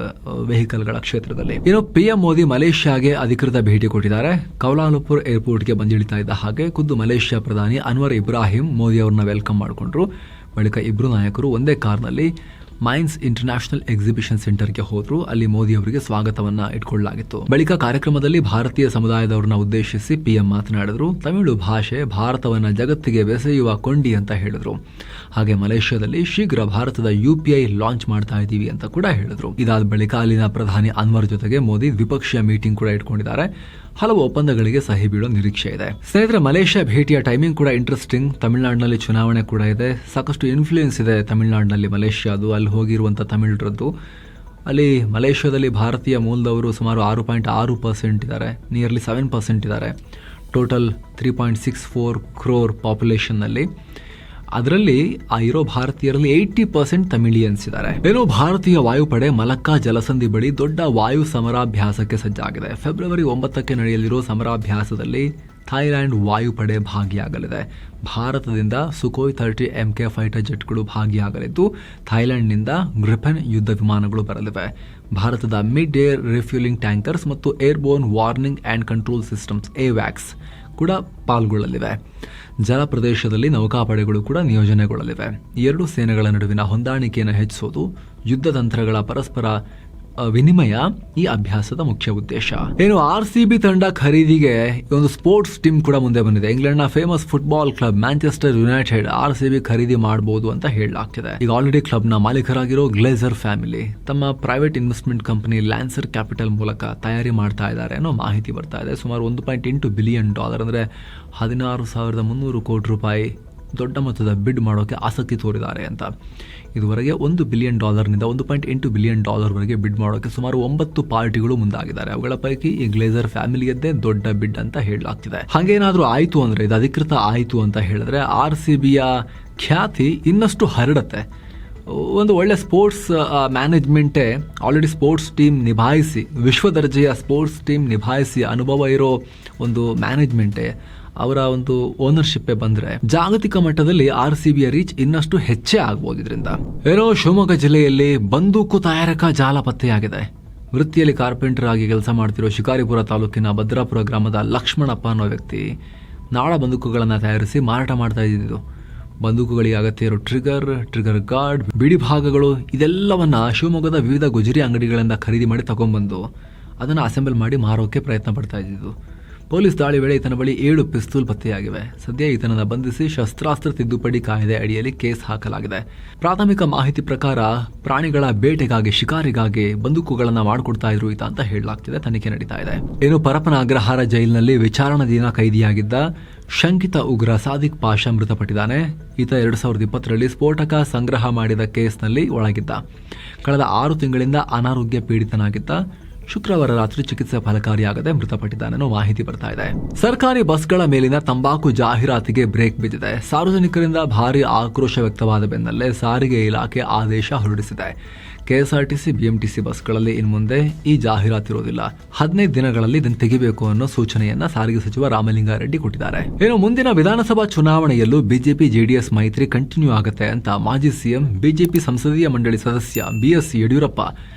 ವೆಹಿಕಲ್ಗಳ ಕ್ಷೇತ್ರದಲ್ಲಿ. ಇನ್ನು PM ಮೋದಿ ಮಲೇಷ್ಯಾಗೆ ಅಧಿಕೃತ ಭೇಟಿ ಕೊಟ್ಟಿದ್ದಾರೆ. ಕೌಲಾಲಂಪುರ್ ಏರ್ಪೋರ್ಟ್ಗೆ ಬಂದಿಳಿತಾ ಇದ್ದ ಹಾಗೆ ಖುದ್ದು ಮಲೇಷ್ಯಾ ಪ್ರಧಾನಿ ಅನ್ವರ್ ಇಬ್ರಾಹಿಂ ಮೋದಿ ಅವರನ್ನ ವೆಲ್ಕಮ್ ಮಾಡಿಕೊಂಡ್ರು. ಬಳಿಕ ಇಬ್ಬರು ನಾಯಕರು ಒಂದೇ ಕಾರ್ನಲ್ಲಿ ಮೈನ್ಸ್ ಇಂಟರ್ನ್ಯಾಷನಲ್ ಎಕ್ಸಿಬಿಷನ್ ಸೆಂಟರ್ಗೆ ಹೋದ್ರು. ಅಲ್ಲಿ ಮೋದಿ ಅವರಿಗೆ ಸ್ವಾಗತವನ್ನ ಇಟ್ಕೊಳ್ಳಲಾಗಿತ್ತು. ಬಳಿಕ ಕಾರ್ಯಕ್ರಮದಲ್ಲಿ ಭಾರತೀಯ ಸಮುದಾಯದವರನ್ನ ಉದ್ದೇಶಿಸಿ PM ಮಾತನಾಡಿದ್ರು. ತಮಿಳು ಭಾಷೆ ಭಾರತವನ್ನ ಜಗತ್ತಿಗೆ ಬೆಸೆಯುವ ಕೊಂಡಿ ಅಂತ ಹೇಳಿದ್ರು. ಹಾಗೆ ಮಲೇಷ್ಯಾದಲ್ಲಿ ಶೀಘ್ರ ಭಾರತದ UPI ಲಾಂಚ್ ಮಾಡ್ತಾ ಇದ್ದೀವಿ ಅಂತ ಕೂಡ ಹೇಳಿದ್ರು. ಇದಾದ ಬಳಿಕ ಅಲ್ಲಿನ ಪ್ರಧಾನಿ ಅನ್ವರ್ ಜೊತೆಗೆ ಮೋದಿ ದ್ವಿಪಕ್ಷೀಯ ಮೀಟಿಂಗ್ ಕೂಡ ಇಟ್ಕೊಂಡಿದ್ದಾರೆ. ಹಲವು ಒಪ್ಪಂದಗಳಿಗೆ ಸಹಿ ಬೀಳೋ ನಿರೀಕ್ಷೆ ಇದೆ. ಸ್ನೇಹಿತರೆ, ಮಲೇಷ್ಯಾ ಭೇಟಿಯ ಟೈಮಿಂಗ್ ಕೂಡ ಇಂಟ್ರೆಸ್ಟಿಂಗ್. ತಮಿಳುನಾಡಿನಲ್ಲಿ ಚುನಾವಣೆ ಕೂಡ ಇದೆ, ಸಾಕಷ್ಟು ಇನ್ಫ್ಲೂಯೆನ್ಸ್ ಇದೆ ತಮಿಳುನಾಡಿನಲ್ಲಿ ಮಲೇಷ್ಯಾದು. ಅಲ್ಲಿ ಹೋಗಿರುವಂಥ ತಮಿಳರದ್ದು. ಅಲ್ಲಿ ಮಲೇಷ್ಯಾದಲ್ಲಿ ಭಾರತೀಯ ಮೂಲದವರು ಸುಮಾರು 6.6% ಇದ್ದಾರೆ, ನಿಯರ್ಲಿ 7% ಇದ್ದಾರೆ. Total 3.64 crore ಪಾಪ್ಯುಲೇಷನ್ನಲ್ಲಿ. ಅದರಲ್ಲಿ ಆ ಇರೋ ಭಾರತೀಯರಲ್ಲಿ 80% ತಮಿಳಿಯನ್ಸ್ ಇದ್ದಾರೆ. ಏನೋ ಭಾರತೀಯ ವಾಯುಪಡೆ ಮಲಕ್ಕಾ ಜಲಸಂಧಿ ಬಳಿ ದೊಡ್ಡ ವಾಯು ಸಮರಾಭ್ಯಾಸಕ್ಕೆ ಸಜ್ಜಾಗಿದೆ. ಫೆಬ್ರವರಿ 9ಕ್ಕೆ ನಡೆಯಲಿರೋ ಸಮರಾಭ್ಯಾಸದಲ್ಲಿ ಥಾಯ್ಲ್ಯಾಂಡ್ ವಾಯುಪಡೆ ಭಾಗಿಯಾಗಲಿದೆ. ಭಾರತದಿಂದ ಸುಖೋಯ್ 30 MK ಫೈಟರ್ ಜೆಟ್ಗಳು ಭಾಗಿಯಾಗಲಿದ್ದು, ಥಾಯ್ಲೆಂಡ್ನಿಂದ ಗ್ರಿಪನ್ ಯುದ್ಧ ವಿಮಾನಗಳು ಬರಲಿವೆ. ಭಾರತದ ಮಿಡ್ ಏರ್ ರಿಫ್ಯೂಲಿಂಗ್ ಟ್ಯಾಂಕರ್ಸ್ ಮತ್ತು airborne warning and control systems AWACS ಕೂಡ ಪಾಲ್ಗೊಳ್ಳಲಿವೆ. ಜಲ ಪ್ರದೇಶದಲ್ಲಿ ನೌಕಾಪಡೆಗಳು ಕೂಡ ನಿಯೋಜನೆಗೊಳ್ಳಲಿವೆ. ಎರಡೂ ಸೇನೆಗಳ ನಡುವಿನ ಹೊಂದಾಣಿಕೆಯನ್ನು ಹೆಚ್ಚಿಸುವುದು, ಯುದ್ಧ ತಂತ್ರಗಳ ಪರಸ್ಪರ ವಿನಿಮಯ ಈ ಅಭ್ಯಾಸದ ಮುಖ್ಯ ಉದ್ದೇಶ. RCB ತಂಡ ಖರೀದಿಗೆ ಒಂದು ಸ್ಪೋರ್ಟ್ಸ್ ಟೀಮ್ ಕೂಡ ಮುಂದೆ ಬಂದಿದೆ. ಇಂಗ್ಲೆಂಡ್ನ famous football club Manchester United RCB ಖರೀದಿ ಮಾಡಬಹುದು ಅಂತ ಹೇಳಲಾಗ್ತಿದೆ. ಈಗ ಆಲ್ರೆಡಿ ಕ್ಲಬ್ನ ಮಾಲೀಕರಾಗಿರೋ ಗ್ಲೇಸರ್ ಫ್ಯಾಮಿಲಿ ತಮ್ಮ private investment company Lancer capital ಮೂಲಕ ತಯಾರಿ ಮಾಡ್ತಾ ಇದ್ದಾರೆ ಅನ್ನೋ ಮಾಹಿತಿ ಬರ್ತಾ ಇದೆ. ಸುಮಾರು $1.8 ಬಿಲಿಯನ್ ಅಂದರೆ 16,300 ಕೋಟಿ ರೂಪಾಯಿ ದೊಡ್ಡ ಮೊತ್ತದ ಬಿಡ್ ಮಾಡೋಕೆ ಆಸಕ್ತಿ ತೋರಿದ್ದಾರೆ ಅಂತ. ಇದುವರೆಗೆ $1 ಬಿಲಿಯನ್ ನಿಂದ $1.8 ಬಿಲಿಯನ್ ವರೆಗೆ ಬಿಡ್ ಮಾಡೋಕೆ ಸುಮಾರು 9 ಪಾರ್ಟಿಗಳು ಮುಂದಾಗಿದ್ದಾರೆ. ಅವುಗಳ ಪೈಕಿ ಈ ಗ್ಲೇಸರ್ ಫ್ಯಾಮಿಲಿಯದ್ದೇ ದೊಡ್ಡ ಬಿಡ್ ಅಂತ ಹೇಳಲಾಗ್ತಿದೆ. ಹಾಗೇನಾದ್ರೂ ಆಯ್ತು ಅಂದ್ರೆ, ಇದು ಅಧಿಕೃತ ಆಯ್ತು ಅಂತ ಹೇಳಿದ್ರೆ RCBಯ ಖ್ಯಾತಿ ಇನ್ನಷ್ಟು ಹರಡುತ್ತೆ. ಒಂದು ಒಳ್ಳೆ ಸ್ಪೋರ್ಟ್ಸ್ ಮ್ಯಾನೇಜ್ಮೆಂಟೇ ಆಲ್ರೆಡಿ ಸ್ಪೋರ್ಟ್ಸ್ ಟೀಮ್ ನಿಭಾಯಿಸಿ, ವಿಶ್ವ ದರ್ಜೆಯ ಸ್ಪೋರ್ಟ್ಸ್ ಟೀಮ್ ನಿಭಾಯಿಸಿ ಅನುಭವ ಇರೋ ಒಂದು ಮ್ಯಾನೇಜ್ಮೆಂಟೇ, ಅವರ ಒಂದು ಓನರ್ಶಿಪ್ಪೇ ಬಂದ್ರೆ ಜಾಗತಿಕ ಮಟ್ಟದಲ್ಲಿ RCBಯ ರೀಚ್ ಇನ್ನಷ್ಟು ಹೆಚ್ಚೇ ಆಗ್ಬೋದು. ಇದರಿಂದ ಶಿವಮೊಗ್ಗ ಜಿಲ್ಲೆಯಲ್ಲಿ ಬಂದೂಕು ತಯಾರಕ ಜಾಲ ಪತ್ತೆಯಾಗಿದೆ. ವೃತ್ತಿಯಲ್ಲಿ ಕಾರ್ಪೆಂಟರ್ ಆಗಿ ಕೆಲಸ ಮಾಡ್ತಿರೋ ಶಿಕಾರಿಪುರ ತಾಲೂಕಿನ ಭದ್ರಾಪುರ ಗ್ರಾಮದ ಲಕ್ಷ್ಮಣಪ್ಪ ಅನ್ನೋ ವ್ಯಕ್ತಿ ನಾಡ ಬಂದೂಕುಗಳನ್ನು ತಯಾರಿಸಿ ಮಾರಾಟ ಮಾಡ್ತಾ ಇದ್ದಿದ್ದು. ಬಂದೂಕುಗಳಿಗೆ ಅಗತ್ಯ ಇರೋ ಟ್ರಿಗರ್ ಗಾರ್ಡ್, ಬಿಡಿ ಭಾಗಗಳು ಇದೆಲ್ಲವನ್ನ ಶಿವಮೊಗ್ಗದ ವಿವಿಧ ಗುಜರಿ ಅಂಗಡಿಗಳಿಂದ ಖರೀದಿ ಮಾಡಿ ತಗೊಂಡ್ಬಂದು ಅದನ್ನು ಅಸೆಂಬಲ್ ಮಾಡಿ ಮಾರೋಕೆ ಪ್ರಯತ್ನ ಪಡ್ತಾ ಇದ್ದಿದ್ದು. ಪೊಲೀಸ್ ದಾಳಿ ವೇಳೆ ಈತನ ಬಳಿ 7 ಪಿಸ್ತೂಲ್ ಪತ್ತೆಯಾಗಿವೆ. ಸದ್ಯ ಈತನನ್ನು ಬಂಧಿಸಿ ಶಸ್ತ್ರಾಸ್ತ್ರ ತಿದ್ದುಪಡಿ ಕಾಯ್ದೆ ಅಡಿಯಲ್ಲಿ ಕೇಸ್ ಹಾಕಲಾಗಿದೆ. ಪ್ರಾಥಮಿಕ ಮಾಹಿತಿ ಪ್ರಕಾರ ಪ್ರಾಣಿಗಳ ಬೇಟೆಗಾಗಿ, ಶಿಕಾರಿಗಾಗಿ ಬಂದೂಕುಗಳನ್ನು ಮಾಡಿಕೊಡ್ತಾ ಇದ್ರು ಈತ ಅಂತ ಹೇಳಲಾಗ್ತಿದೆ. ತನಿಖೆ ನಡೀತಾ ಇದೆ. ಪರಪ್ಪನ ಅಗ್ರಹಾರ ಜೈಲಿನಲ್ಲಿ ವಿಚಾರಣಾಧೀನ ಕೈದಿಯಾಗಿದ್ದ ಶಂಕಿತ ಉಗ್ರ ಸಾದಿಕ್ ಪಾಷಾ ಮೃತಪಟ್ಟಿದ್ದಾನೆ. ಈತ 2020ರಲ್ಲಿ ಸ್ಫೋಟಕ ಸಂಗ್ರಹ ಮಾಡಿದ ಕೇಸ್ನಲ್ಲಿ ಒಳಗಿದ್ದ. ಕಳೆದ 6 ತಿಂಗಳಿಂದ ಅನಾರೋಗ್ಯ ಪೀಡಿತನಾಗಿದ್ದ. ಶುಕ್ರವಾರ ರಾತ್ರಿ ಚಿಕಿತ್ಸೆ ಫಲಕಾರಿಯಾಗದೆ ಮೃತಪಟ್ಟಿದ್ದಾನೆನ್ನೋ ಮಾಹಿತಿ ಬರ್ತಾ ಇದೆ. ಸರ್ಕಾರಿ ಬಸ್ಗಳ ಮೇಲಿನ ತಂಬಾಕು ಜಾಹೀರಾತಿಗೆ ಬ್ರೇಕ್ ಬಿದ್ದಿದೆ. ಸಾರ್ವಜನಿಕರಿಂದ ಭಾರಿ ಆಕ್ರೋಶ ವ್ಯಕ್ತವಾದ ಬೆನ್ನಲ್ಲೇ ಸಾರಿಗೆ ಇಲಾಖೆ ಆದೇಶ ಹೊರಡಿಸಿದೆ. KSRTC, BMTC ಬಸ್ಗಳಲ್ಲಿ ಇನ್ಮುಂದೆ ಈ ಜಾಹೀರಾತಿರೋದಿಲ್ಲ. 15 ದಿನಗಳಲ್ಲಿ ಇದನ್ನು ತೆಗಿಬೇಕು ಅನ್ನೋ ಸೂಚನೆಯನ್ನ ಸಾರಿಗೆ ಸಚಿವ ರಾಮಲಿಂಗಾರೆಡ್ಡಿ ಕೊಟ್ಟಿದ್ದಾರೆ. ಮುಂದಿನ ವಿಧಾನಸಭಾ ಚುನಾವಣೆಯಲ್ಲೂ ಬಿಜೆಪಿ JDS ಮೈತ್ರಿ ಕಂಟಿನ್ಯೂ ಆಗುತ್ತೆ ಅಂತ ಮಾಜಿ ಸಿಎಂ, ಬಿಜೆಪಿ ಸಂಸದೀಯ ಮಂಡಳಿ ಸದಸ್ಯ BS ಯಡಿಯೂರಪ್ಪ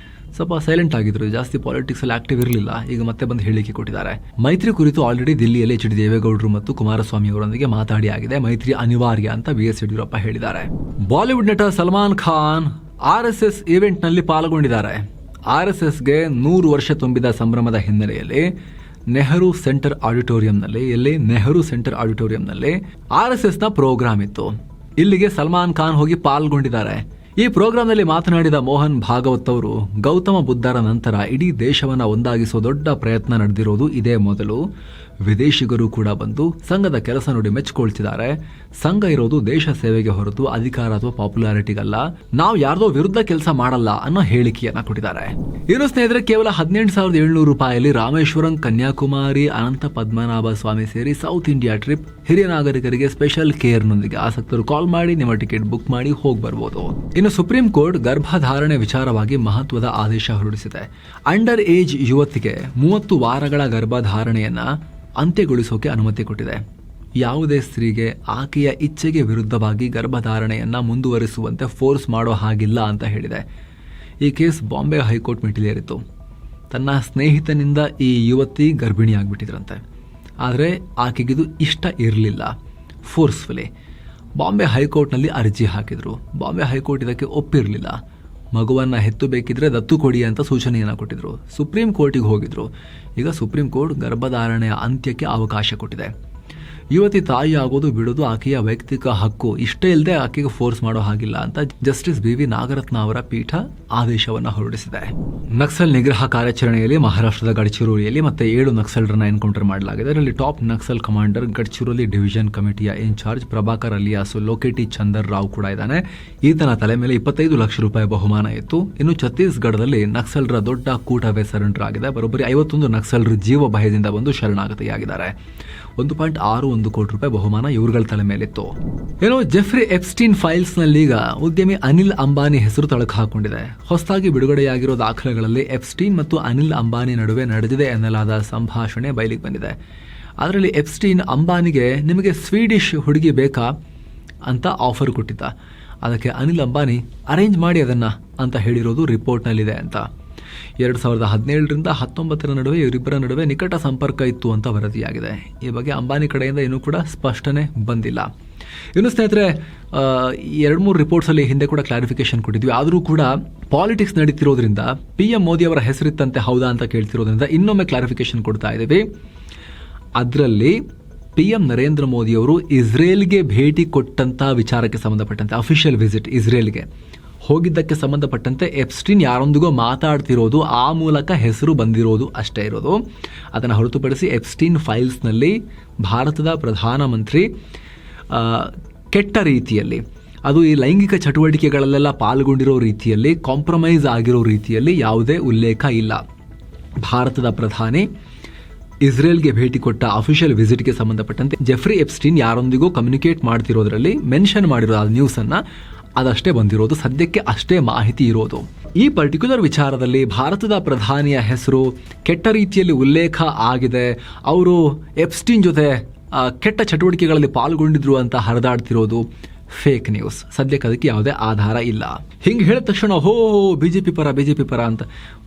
ಸ್ವಲ್ಪ ಸೈಲೆಂಟ್ ಆಗಿದ್ರು. ಜಾಸ್ತಿ ಪಾಲಿಟಿಕ್ಸ್ ಅಲ್ಲಿ ಆಕ್ಟಿವ್ ಇರಲಿಲ್ಲ. ಈಗ ಮತ್ತೆ ಬಂದು ಹೇಳಿಕೆ ಕೊಟ್ಟಿದ್ದಾರೆ. ಮೈತ್ರಿ ಕುರಿತು ಆಲ್ರೆಡಿ ದಿಲ್ಲಿಯಲ್ಲಿ HD ದೇವೇಗೌಡರು ಮತ್ತು ಕುಮಾರಸ್ವಾಮಿ ಅವರೊಂದಿಗೆ ಮಾತಾಡಿ ಆಗಿದೆ. ಮೈತ್ರಿ ಅನಿವಾರ್ಯ ಅಂತ BS ಯಡಿಯೂರಪ್ಪ ಹೇಳಿದ್ದಾರೆ. ಬಾಲಿವುಡ್ ನಟ ಸಲ್ಮಾನ್ ಖಾನ್ RSS ಈವೆಂಟ್ ನಲ್ಲಿ ಪಾಲ್ಗೊಂಡಿದ್ದಾರೆ. RSSಗೆ 100 ವರ್ಷ ತುಂಬಿದ ಸಂಭ್ರಮದ ಹಿನ್ನೆಲೆಯಲ್ಲಿ ನೆಹರು ಸೆಂಟರ್ ಆಡಿಟೋರಿಯಂನಲ್ಲಿ RSSನ ಪ್ರೋಗ್ರಾಮ್ ಇತ್ತು. ಇಲ್ಲಿಗೆ ಸಲ್ಮಾನ್ ಖಾನ್ ಹೋಗಿ ಪಾಲ್ಗೊಂಡಿದ್ದಾರೆ. ಈ ಪ್ರೋಗ್ರಾಂನಲ್ಲಿ ಮಾತನಾಡಿದ ಮೋಹನ್ ಭಾಗವತ್ ಅವರು, ಗೌತಮ ಬುದ್ಧರ ನಂತರ ಇಡೀ ದೇಶವನ್ನ ಒಂದಾಗಿಸೋ ದೊಡ್ಡ ಪ್ರಯತ್ನ ನಡೆದಿರೋದು ಇದೇ ಮೊದಲು. ವಿದೇಶಿಗರು ಕೂಡ ಬಂದು ಸಂಘದ ಕೆಲಸ ನೋಡಿ ಮೆಚ್ಚಿಕೊಳ್ತಿದ್ದಾರೆ. ಸಂಘ ಇರೋದು ದೇಶ ಸೇವೆಗೆ ಹೊರತು ಅಧಿಕಾರ ಅಥವಾ ಪಾಪ್ಯುಲಾರಿಟಿಗಲ್ಲ. ನಾವು ಯಾರ್ದೋ ವಿರುದ್ಧ ಕೆಲಸ ಮಾಡಲ್ಲ ಅನ್ನೋ ಹೇಳಿಕೆಯನ್ನ ಕೊಟ್ಟಿದ್ದಾರೆ. ಇನ್ನು ಸ್ನೇಹಿತರೆ, ಕೇವಲ 18,700 ರೂಪಾಯಿಯಲ್ಲಿ ರಾಮೇಶ್ವರಂ, ಕನ್ಯಾಕುಮಾರಿ, ಅನಂತ ಪದ್ಮನಾಭ ಸ್ವಾಮಿ ಸೇರಿ ಸೌತ್ ಇಂಡಿಯಾ ಟ್ರಿಪ್ ಹಿರಿಯ ನಾಗರಿಕರಿಗೆ ಸ್ಪೆಷಲ್ ಕೇರ್ನೊಂದಿಗೆ. ಆಸಕ್ತರು ಕಾಲ್ ಮಾಡಿ ನಿಮ್ಮ ಟಿಕೆಟ್ ಬುಕ್ ಮಾಡಿ ಹೋಗಿ ಬರ್ಬೋದು. ಇನ್ನು ಸುಪ್ರೀಂ ಕೋರ್ಟ್ ಗರ್ಭಧಾರಣೆ ವಿಚಾರವಾಗಿ ಮಹತ್ವದ ಆದೇಶ ಹೊರಡಿಸಿದೆ. ಅಂಡರ್ ಏಜ್ ಯುವತಿಗೆ 30 ವಾರಗಳ ಗರ್ಭಧಾರಣೆಯನ್ನ ಅಂತ್ಯಗೊಳಿಸೋಕೆ ಅನುಮತಿ ಕೊಟ್ಟಿದೆ. ಯಾವುದೇ ಸ್ತ್ರೀಗೆ ಆಕೆಯ ಇಚ್ಛೆಗೆ ವಿರುದ್ಧವಾಗಿ ಗರ್ಭಧಾರಣೆಯನ್ನ ಮುಂದುವರಿಸುವಂತೆ ಫೋರ್ಸ್ ಮಾಡೋ ಹಾಗಿಲ್ಲ ಅಂತ ಹೇಳಿದೆ. ಈ ಕೇಸ್ ಬಾಂಬೆ ಹೈಕೋರ್ಟ್ ಮೆಟ್ಟಿಲೇರಿತ್ತು. ತನ್ನ ಸ್ನೇಹಿತನಿಂದ ಈ ಯುವತಿ ಗರ್ಭಿಣಿಯಾಗ್ಬಿಟ್ಟಿದ್ರಂತೆ. ಆದರೆ ಆಕೆಗಿದು ಇಷ್ಟ ಇರಲಿಲ್ಲ. ಫೋರ್ಸ್ಫುಲಿ ಬಾಂಬೆ ಹೈಕೋರ್ಟ್ನಲ್ಲಿ ಅರ್ಜಿ ಹಾಕಿದ್ರು. ಬಾಂಬೆ ಹೈಕೋರ್ಟ್ ಇದಕ್ಕೆ ಒಪ್ಪಿರಲಿಲ್ಲ. ಮಗುವನ್ನು ಹೆತ್ತು ಬೇಕಿದ್ರೆ ದತ್ತು ಕೊಡಿ ಅಂತ ಸೂಚನೆಯನ್ನು ಕೊಟ್ಟಿದ್ರು. ಸುಪ್ರೀಂ ಕೋರ್ಟಿಗೆ ಹೋಗಿದ್ರು. ಈಗ ಸುಪ್ರೀಂ ಕೋರ್ಟ್ ಗರ್ಭಧಾರಣೆಯ ಅಂತ್ಯಕ್ಕೆ ಅವಕಾಶ ಕೊಟ್ಟಿದೆ. ಯುವತಿ ತಾಯಿ ಆಗೋದು ಬಿಡೋದು ಆಕೆಯ ವೈಯಕ್ತಿಕ ಹಕ್ಕು. ಇಷ್ಟ ಇಲ್ಲದೆ ಆಕೆಗೆ ಫೋರ್ಸ್ ಮಾಡೋ ಹಾಗಿಲ್ಲ ಅಂತ ಜಸ್ಟಿಸ್ BV ನಾಗರತ್ನ ಅವರ ಪೀಠ ಆದೇಶವನ್ನು ಹೊರಡಿಸಿದೆ. ನಕ್ಸಲ್ ನಿಗ್ರಹ ಕಾರ್ಯಾಚರಣೆಯಲ್ಲಿ ಮಹಾರಾಷ್ಟ್ರದ ಗಡ್ಚಿರೋಲಿಯಲ್ಲಿ ಮತ್ತೆ 7 ನಕ್ಸಲರನ್ನ ಎನ್ಕೌಂಟರ್ ಮಾಡಲಾಗಿದೆ. ಇದರಲ್ಲಿ top Naxal commander Gadchiroli division ಕಮಿಟಿಯ ಇನ್ಚಾರ್ಜ್ ಪ್ರಭಾಕರ್ ಅಲಿಯಾಸ್ ಲೋಕೇಟಿ ಚಂದರ್ ರಾವ್ ಕೂಡ ಇದ್ದಾನೆ. ಈತನ ತಲೆ ಮೇಲೆ 25 ಲಕ್ಷ ರೂಪಾಯಿ ಬಹುಮಾನ ಇತ್ತು. ಇನ್ನು ಛತ್ತೀಸ್ಗಢದಲ್ಲಿ ನಕ್ಸಲರ ದೊಡ್ಡ ಕೂಟವೇ ಸರೆಂಡರ್ ಆಗಿದೆ. ಬರೋಬ್ಬರಿ 51 ನಕ್ಸಲರು ಜೀವ ಭಯದಿಂದ ಬಂದು ಶರಣಾಗತಿಯಾಗಿದ್ದಾರೆ. 1.61 ಕೋಟಿ ರೂಪಾಯಿ ಬಹುಮಾನ ಇವರುಗಳ ತಲೆ ಮೇಲಿತ್ತು. ಜೆಫ್ರಿ ಎಪ್ಸ್ಟೀನ್ ಫೈಲ್ಸ್ ನಲ್ಲಿ ಈಗ ಉದ್ಯಮಿ ಅನಿಲ್ ಅಂಬಾನಿ ಹೆಸರು ತಳಕು ಹಾಕೊಂಡಿದೆ. ಹೊಸದಾಗಿ ಬಿಡುಗಡೆಯಾಗಿರೋ ದಾಖಲೆಗಳಲ್ಲಿ ಎಪ್ಸ್ಟೀನ್ ಮತ್ತು ಅನಿಲ್ ಅಂಬಾನಿ ನಡುವೆ ನಡೆದಿದೆ ಎನ್ನಲಾದ ಸಂಭಾಷಣೆ ಬಯಲಿಗೆ ಬಂದಿದೆ. ಅದರಲ್ಲಿ ಎಪ್ಸ್ಟೀನ್ ಅಂಬಾನಿಗೆ ನಿಮಗೆ ಸ್ವೀಡಿಷ್ ಹುಡುಗಿ ಬೇಕಾ ಅಂತ ಆಫರ್ ಕೊಟ್ಟಿದ್ದ. ಅದಕ್ಕೆ ಅನಿಲ್ ಅಂಬಾನಿ ಅರೇಂಜ್ ಮಾಡಿ ಅದನ್ನು ಅಂತ ಹೇಳಿರೋದು ರಿಪೋರ್ಟ್ನಲ್ಲಿದೆ ಅಂತ. 2017ರಿಂದ 2019 ನಡುವೆ ಇವರಿಬ್ಬರ ನಡುವೆ ನಿಕಟ ಸಂಪರ್ಕ ಇತ್ತು ಅಂತ ವರದಿಯಾಗಿದೆ. ಈ ಬಗ್ಗೆ ಅಂಬಾನಿ ಕಡೆಯಿಂದ ಇನ್ನೂ ಕೂಡ ಸ್ಪಷ್ಟನೆ ಬಂದಿಲ್ಲ. ಇನ್ನು ಸ್ನೇಹಿತರೆ, 2-3 ರಿಪೋರ್ಟ್ಸಲ್ಲಿ ಹಿಂದೆ ಕೂಡ ಕ್ಲಾರಿಫಿಕೇಶನ್ ಕೊಟ್ಟಿದ್ವಿ. ಆದರೂ ಕೂಡ ಪಾಲಿಟಿಕ್ಸ್ ನಡೀತಿರೋದ್ರಿಂದ PM ಮೋದಿ ಅವರ ಹೆಸರಿತ್ತಂತೆ ಹೌದಾ ಅಂತ ಕೇಳ್ತಿರೋದ್ರಿಂದ ಇನ್ನೊಮ್ಮೆ ಕ್ಲಾರಿಫಿಕೇಶನ್ ಕೊಡ್ತಾ ಇದ್ದೀವಿ. ಅದರಲ್ಲಿ PM ನರೇಂದ್ರ ಮೋದಿ ಅವರು ಇಸ್ರೇಲ್ಗೆ ಭೇಟಿ ಕೊಟ್ಟಂತಹ ವಿಚಾರಕ್ಕೆ ಸಂಬಂಧಪಟ್ಟಂತೆ ಅಫಿಷಿಯಲ್ ವಿಸಿಟ್ ಇಸ್ರೇಲ್ಗೆ ಹೋಗಿದ್ದಕ್ಕೆ ಸಂಬಂಧಪಟ್ಟಂತೆ ಎಪ್ಸ್ಟೀನ್ ಯಾರೊಂದಿಗೋ ಮಾತಾಡ್ತಿರೋದು, ಆ ಮೂಲಕ ಹೆಸರು ಬಂದಿರೋದು ಅಷ್ಟೇ ಇರೋದು. ಅದನ್ನು ಹೊರತುಪಡಿಸಿ ಎಪ್ಸ್ಟೀನ್ ಫೈಲ್ಸ್ನಲ್ಲಿ ಭಾರತದ ಪ್ರಧಾನಮಂತ್ರಿ ಕೆಟ್ಟ ರೀತಿಯಲ್ಲಿ, ಅದು ಈ ಲೈಂಗಿಕ ಚಟುವಟಿಕೆಗಳಲ್ಲೆಲ್ಲ ಪಾಲ್ಗೊಂಡಿರೋ ರೀತಿಯಲ್ಲಿ, ಕಾಂಪ್ರಮೈಸ್ ಆಗಿರೋ ರೀತಿಯಲ್ಲಿ ಯಾವುದೇ ಉಲ್ಲೇಖ ಇಲ್ಲ. ಭಾರತದ ಪ್ರಧಾನಿ ಇಸ್ರೇಲ್ಗೆ ಭೇಟಿ ಕೊಟ್ಟ ಅಫಿಷಿಯಲ್ ವಿಸಿಟ್ಗೆ ಸಂಬಂಧಪಟ್ಟಂತೆ ಜೆಫ್ರಿ ಎಪ್ಸ್ಟೀನ್ ಯಾರೊಂದಿಗೂ ಕಮ್ಯುನಿಕೇಟ್ ಮಾಡ್ತಿರೋದ್ರಲ್ಲಿ ಮೆನ್ಷನ್ ಮಾಡಿರೋ ಆ ನ್ಯೂಸನ್ನು ಅದಷ್ಟೇ ಬಂದಿರೋದು. ಸದ್ಯಕ್ಕೆ ಅಷ್ಟೇ ಮಾಹಿತಿ ಇರೋದು. ಈ ಪರ್ಟಿಕ್ಯುಲರ್ ವಿಚಾರದಲ್ಲಿ ಭಾರತದ ಪ್ರಧಾನಿಯ ಹೆಸರು ಕೆಟ್ಟ ರೀತಿಯಲ್ಲಿ ಉಲ್ಲೇಖ ಆಗಿದೆ, ಅವರು ಎಪ್ಸ್ಟೀನ್ ಜೊತೆ ಕೆಟ್ಟ ಚಟುವಟಿಕೆಗಳಲ್ಲಿ ಪಾಲ್ಗೊಂಡಿದ್ರು ಅಂತ ಹರಿದಾಡ್ತಿರೋದು ಫೇಕ್ ನ್ಯೂಸ್. ಸದ್ಯಕ್ಕೆ ಅದಕ್ಕೆ ಯಾವುದೇ ಆಧಾರ ಇಲ್ಲ. ಹಿಂಗೆ ಹೇಳಿದ ತಕ್ಷಣ ಬಿಜೆಪಿ ಪರ ಅಂತ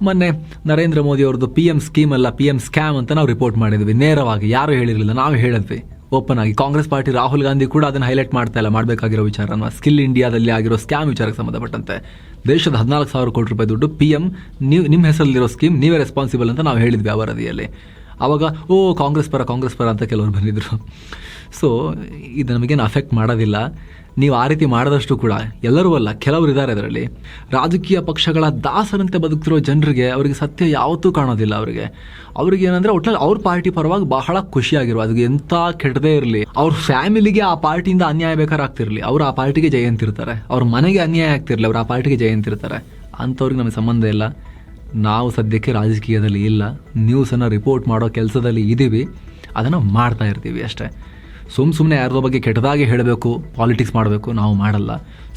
ಮೊನ್ನೆ ನರೇಂದ್ರ ಮೋದಿ ಅವ್ರದ್ದು PM ಸ್ಕೀಮ್ ಅಲ್ಲ PM ಸ್ಕ್ಯಾಮ್ ಅಂತ ನಾವು ರಿಪೋರ್ಟ್ ಮಾಡಿದ್ವಿ. ನೇರವಾಗಿ ಯಾರು ಹೇಳಿರಲಿಲ್ಲ, ನಾವು ಹೇಳಿದ್ವಿ ಓಪನ್ ಆಗಿ. ಕಾಂಗ್ರೆಸ್ ಪಾರ್ಟಿ ರಾಹುಲ್ ಗಾಂಧಿ ಕೂಡ ಅದನ್ನು ಹೈಲೈಟ್ ಮಾಡ್ತಾ ಇಲ್ಲ, ಮಾಡಬೇಕಾಗಿರೋ ವಿಚಾರನ. ಸ್ಕಿಲ್ ಇಂಡಿಯಾದಲ್ಲಿ ಆಗಿರೋ ಸ್ಕ್ಯಾಮ್ ವಿಚಾರಕ್ಕೆ ಸಂಬಂಧಪಟ್ಟಂತೆ ದೇಶದ 14,000 ಕೋಟಿ ರೂಪಾಯಿ ದುಡ್ಡು PM ನಿಮ್ಮ ಹೆಸರಲ್ಲಿರೋ ಸ್ಕೀಮ್ ನೀವೇ ರೆಸ್ಪಾನ್ಸಿಬಲ್ ಅಂತ ನಾವು ಹೇಳಿದ್ವಿ ಆ ವರದಿಯಲ್ಲಿ. ಆವಾಗ ಕಾಂಗ್ರೆಸ್ ಪರ ಅಂತ ಕೆಲವರು ಬಂದಿದ್ರು. ಸೊ ಇದು ನಮಗೇನು ಅಫೆಕ್ಟ್ ಮಾಡೋದಿಲ್ಲ. ನೀವು ಆ ರೀತಿ ಮಾಡಿದಷ್ಟು ಕೂಡ, ಎಲ್ಲರೂ ಅಲ್ಲ, ಕೆಲವರು ಇದ್ದಾರೆ ಅದರಲ್ಲಿ. ರಾಜಕೀಯ ಪಕ್ಷಗಳ ದಾಸರಂತೆ ಬದುಕ್ತಿರೋ ಜನರಿಗೆ ಅವರಿಗೆ ಸತ್ಯ ಯಾವತ್ತೂ ಕಾಣೋದಿಲ್ಲ. ಅವ್ರಿಗೆ ಏನಂದರೆ ಒಟ್ಟಲ್ಲಿ ಅವ್ರ ಪಾರ್ಟಿ ಪರವಾಗಿ ಬಹಳ ಖುಷಿಯಾಗಿರುವ, ಅದು ಎಂಥ ಕೆಟ್ಟದೇ ಇರಲಿ, ಅವ್ರ ಫ್ಯಾಮಿಲಿಗೆ ಆ ಪಾರ್ಟಿಯಿಂದ ಅನ್ಯಾಯ ಬೇಕಾದ್ರೆ ಆಗ್ತಿರಲಿ, ಅವ್ರು ಆ ಪಾರ್ಟಿಗೆ ಜಯಂತಿರ್ತಾರೆ. ಅವ್ರ ಮನೆಗೆ ಅನ್ಯಾಯ ಆಗ್ತಿರಲಿ, ಅವ್ರು ಆ ಪಾರ್ಟಿಗೆ ಜಯಂತಿರ್ತಾರೆ. ಅಂಥವ್ರಿಗೆ ನಮಗೆ ಸಂಬಂಧ ಇಲ್ಲ. ನಾವು ಸದ್ಯಕ್ಕೆ ರಾಜಕೀಯದಲ್ಲಿ ಇಲ್ಲ, ನ್ಯೂಸನ್ನು ರಿಪೋರ್ಟ್ ಮಾಡೋ ಕೆಲಸದಲ್ಲಿ ಇದ್ದೀವಿ, ಅದನ್ನು ಮಾಡ್ತಾ ಇರ್ತೀವಿ ಅಷ್ಟೇ. ಸುಮ್ಮನೆ ಯಾರ್ದೋ ಬಗ್ಗೆ ಕೆಟ್ಟದಾಗಿ ಹೇಳಬೇಕು, ಪಾಲಿಟಿಕ್ಸ್ ಮಾಡಬೇಕು, ನಾವು ಮಾಡಲ್ಲ.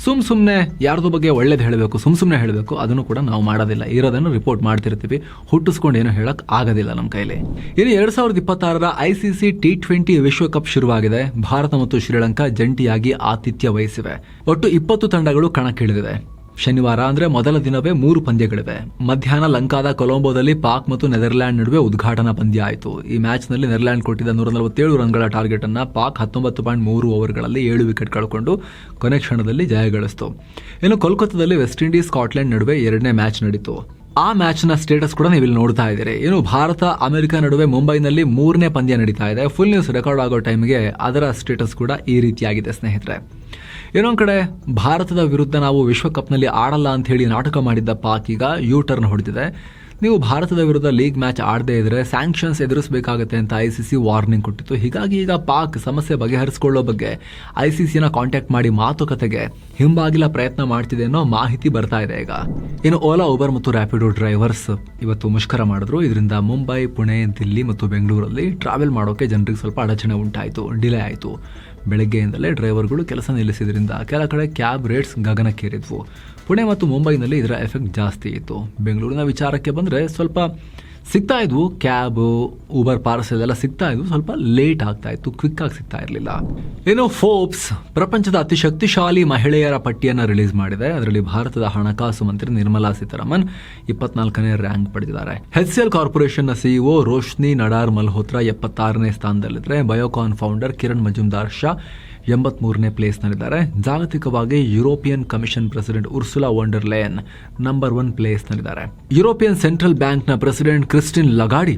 ಸುಮ್ಮನೆ ಯಾರ್ದೋ ಬಗ್ಗೆ ಒಳ್ಳೇದು ಹೇಳಬೇಕು, ಸುಮ್ಮನೆ ಹೇಳಬೇಕು, ಅದನ್ನು ಕೂಡ ನಾವು ಮಾಡೋದಿಲ್ಲ. ಇರೋದನ್ನು ರಿಪೋರ್ಟ್ ಮಾಡ್ತಿರ್ತೀವಿ. ಹುಟ್ಟಿಸ್ಕೊಂಡು ಏನೋ ಹೇಳಕ್ ಆಗೋದಿಲ್ಲ ನಮ್ಮ ಕೈಲಿ. ಇನ್ನು 2026ರ ICC T20 ವಿಶ್ವಕಪ್ ಶುರುವಾಗಿದೆ. ಭಾರತ ಮತ್ತು ಶ್ರೀಲಂಕಾ ಜಂಟಿಯಾಗಿ ಆತಿಥ್ಯ ವಹಿಸಿವೆ. ಒಟ್ಟು 20 ತಂಡಗಳು ಕಣಕ್ಕಿಳಿದಿವೆ. ಶನಿವಾರ ಅಂದರೆ ಮೊದಲ ದಿನವೇ 3 ಪಂದ್ಯಗಳಿವೆ. ಮಧ್ಯಾಹ್ನ ಲಂಕಾದ ಕೊಲಂಬೋದಲ್ಲಿ ಪಾಕ್ ಮತ್ತು ನೆದರ್ಲ್ಯಾಂಡ್ ನಡುವೆ ಉದ್ಘಾಟನಾ ಪಂದ್ಯ ಆಯಿತು. ಈ ಮ್ಯಾಚ್ನಲ್ಲಿ ನೆದರ್ಲ್ಯಾಂಡ್ ಕೊಟ್ಟಿದ್ದ 147 ರನ್ಗಳ ಟಾರ್ಗೆಟ್ ಅನ್ನು ಪಾಕ್ 19.3 ಓವರ್ಗಳಲ್ಲಿ 7 ವಿಕೆಟ್ ಕಳ್ಕೊಂಡು ಕೊನೆ ಕ್ಷಣದಲ್ಲಿ ಜಯಗಳಿಸಿತು. ಇನ್ನು ಕೋಲ್ಕತ್ತಾದಲ್ಲಿ ವೆಸ್ಟ್ ಇಂಡೀಸ್ ಸ್ಕಾಟ್ಲೆಂಡ್ ನಡುವೆ 2ನೇ ಮ್ಯಾಚ್ ನಡೀತು. ಆ ಮ್ಯಾಚ್ನ ಸ್ಟೇಟಸ್ ಕೂಡ ನೀವು ಇಲ್ಲಿ ನೋಡ್ತಾ ಇದ್ದೀರಿ. ಇನ್ನು ಭಾರತ ಅಮೆರಿಕ ನಡುವೆ ಮುಂಬೈನಲ್ಲಿ 3ನೇ ಪಂದ್ಯ ನಡೀತಾ ಇದೆ. ಫುಲ್ ನ್ಯೂಸ್ ರೆಕಾರ್ಡ್ ಆಗೋ ಟೈಮ್ಗೆ ಅದರ ಸ್ಟೇಟಸ್ ಕೂಡ ಈ ರೀತಿಯಾಗಿದೆ ಸ್ನೇಹಿತರೆ. ಇನ್ನೊಂದು ಕಡೆ ಭಾರತದ ವಿರುದ್ಧ ನಾವು ವಿಶ್ವಕಪ್ನಲ್ಲಿ ಆಡಲ್ಲ ಅಂತ ಹೇಳಿ ನಾಟಕ ಮಾಡಿದ್ದ ಪಾಕ್ ಈಗ ಯೂ ಟರ್ನ್ ಹೊಡೆದಿದೆ. ನೀವು ಭಾರತದ ವಿರುದ್ಧ ಲೀಗ್ ಮ್ಯಾಚ್ ಆಡದೇ ಇದ್ರೆ ಸ್ಯಾಂಕ್ಷನ್ಸ್ ಎದುರಿಸಬೇಕಾಗುತ್ತೆ ಅಂತ ICC ವಾರ್ನಿಂಗ್ ಕೊಟ್ಟಿತ್ತು. ಹೀಗಾಗಿ ಈಗ ಪಾಕ್ ಸಮಸ್ಯೆ ಬಗೆಹರಿಸಿಕೊಳ್ಳೋ ಬಗ್ಗೆ ICCನ ಕಾಂಟ್ಯಾಕ್ಟ್ ಮಾಡಿ ಮಾತುಕತೆಗೆ ಹಿಂಬಾಗಿಲ ಪ್ರಯತ್ನ ಮಾಡ್ತಿದೆ ಅನ್ನೋ ಮಾಹಿತಿ ಬರ್ತಾ ಇದೆ ಈಗ. ಇನ್ನು ಓಲಾ, ಉಬರ್ ಮತ್ತು ರ್ಯಾಪಿಡೋ ಡ್ರೈವರ್ಸ್ ಇವತ್ತು ಮುಷ್ಕರ ಮಾಡಿದ್ರು. ಇದರಿಂದ ಮುಂಬೈ, ಪುಣೆ, ದಿಲ್ಲಿ ಮತ್ತು ಬೆಂಗಳೂರಲ್ಲಿ ಟ್ರಾವೆಲ್ ಮಾಡೋಕೆ ಜನರಿಗೆ ಸ್ವಲ್ಪ ಅಡಚಣೆ ಉಂಟಾಯಿತು, ಡಿಲೇ ಆಯಿತು. ಬೆಳಗ್ಗೆಯಿಂದಲೇ ಡ್ರೈವರ್ಗಳು ಕೆಲಸ ನಿಲ್ಲಿಸಿದ್ರಿಂದ ಕೆಲ ಕಡೆ ಕ್ಯಾಬ್ ರೇಟ್ಸ್ ಗಗನಕ್ಕೇರಿದ್ವು. ಪುಣೆ ಮತ್ತು ಮುಂಬೈನಲ್ಲಿ ಇದರ ಎಫೆಕ್ಟ್ ಜಾಸ್ತಿ ಇತ್ತು. ಬೆಂಗಳೂರಿನ ವಿಚಾರಕ್ಕೆ ಬಂದರೆ ಸ್ವಲ್ಪ ಸಿಗ್ತಾ ಇದ್ವು, ಕ್ಯಾಬ್, ಊಬರ್, ಪಾರ್ಸೆಲ್ ಎಲ್ಲ ಸಿಗ್ತಾ ಇದ್ವು, ಸ್ವಲ್ಪ ಲೇಟ್ ಆಗ್ತಾ ಇತ್ತು, ಕ್ವಿಕ್ ಆಗಿ ಸಿಗ್ತಾ ಇರಲಿಲ್ಲ. ಇನ್ನು ಫೋರ್ಬ್ಸ್ ಪ್ರಪಂಚದ ಅತಿ ಶಕ್ತಿಶಾಲಿ ಮಹಿಳೆಯರ ಪಟ್ಟಿಯನ್ನು ರಿಲೀಸ್ ಮಾಡಿದೆ. ಅದರಲ್ಲಿ ಭಾರತದ ಹಣಕಾಸು ಮಂತ್ರಿ ನಿರ್ಮಲಾ ಸೀತಾರಾಮನ್ 24ನೇ ರ್ಯಾಂಕ್ ಪಡೆದಿದ್ದಾರೆ. HCL ಕಾರ್ಪೊರೇಷನ್ನ CEO ರೋಶ್ನಿ ನಡಾರ್ ಮಲ್ಹೋತ್ರಾ 76ನೇ ಸ್ಥಾನದಲ್ಲಿದ್ದರೆ. ಬಯೋಕಾನ್ ಫೌಂಡರ್ ಕಿರಣ್ ಮಜುಮ್ದಾರ್ ಶಾ 83ನೇ ಪ್ಲೇಸ್ನಲ್ಲಿದ್ದಾರೆ. ಜಾಗತಿಕವಾಗಿ European commission president Ursula von der Leyen number 1 ಪ್ಲೇಸ್ನಲ್ಲಿದ್ದಾರೆ. ಯುರೋಪಿಯನ್ ಸೆಂಟ್ರಲ್ ಬ್ಯಾಂಕ್ನ ಪ್ರೆಸಿಡೆಂಟ್ ಕ್ರಿಸ್ಟಿನ್ ಲಗಾಡಿ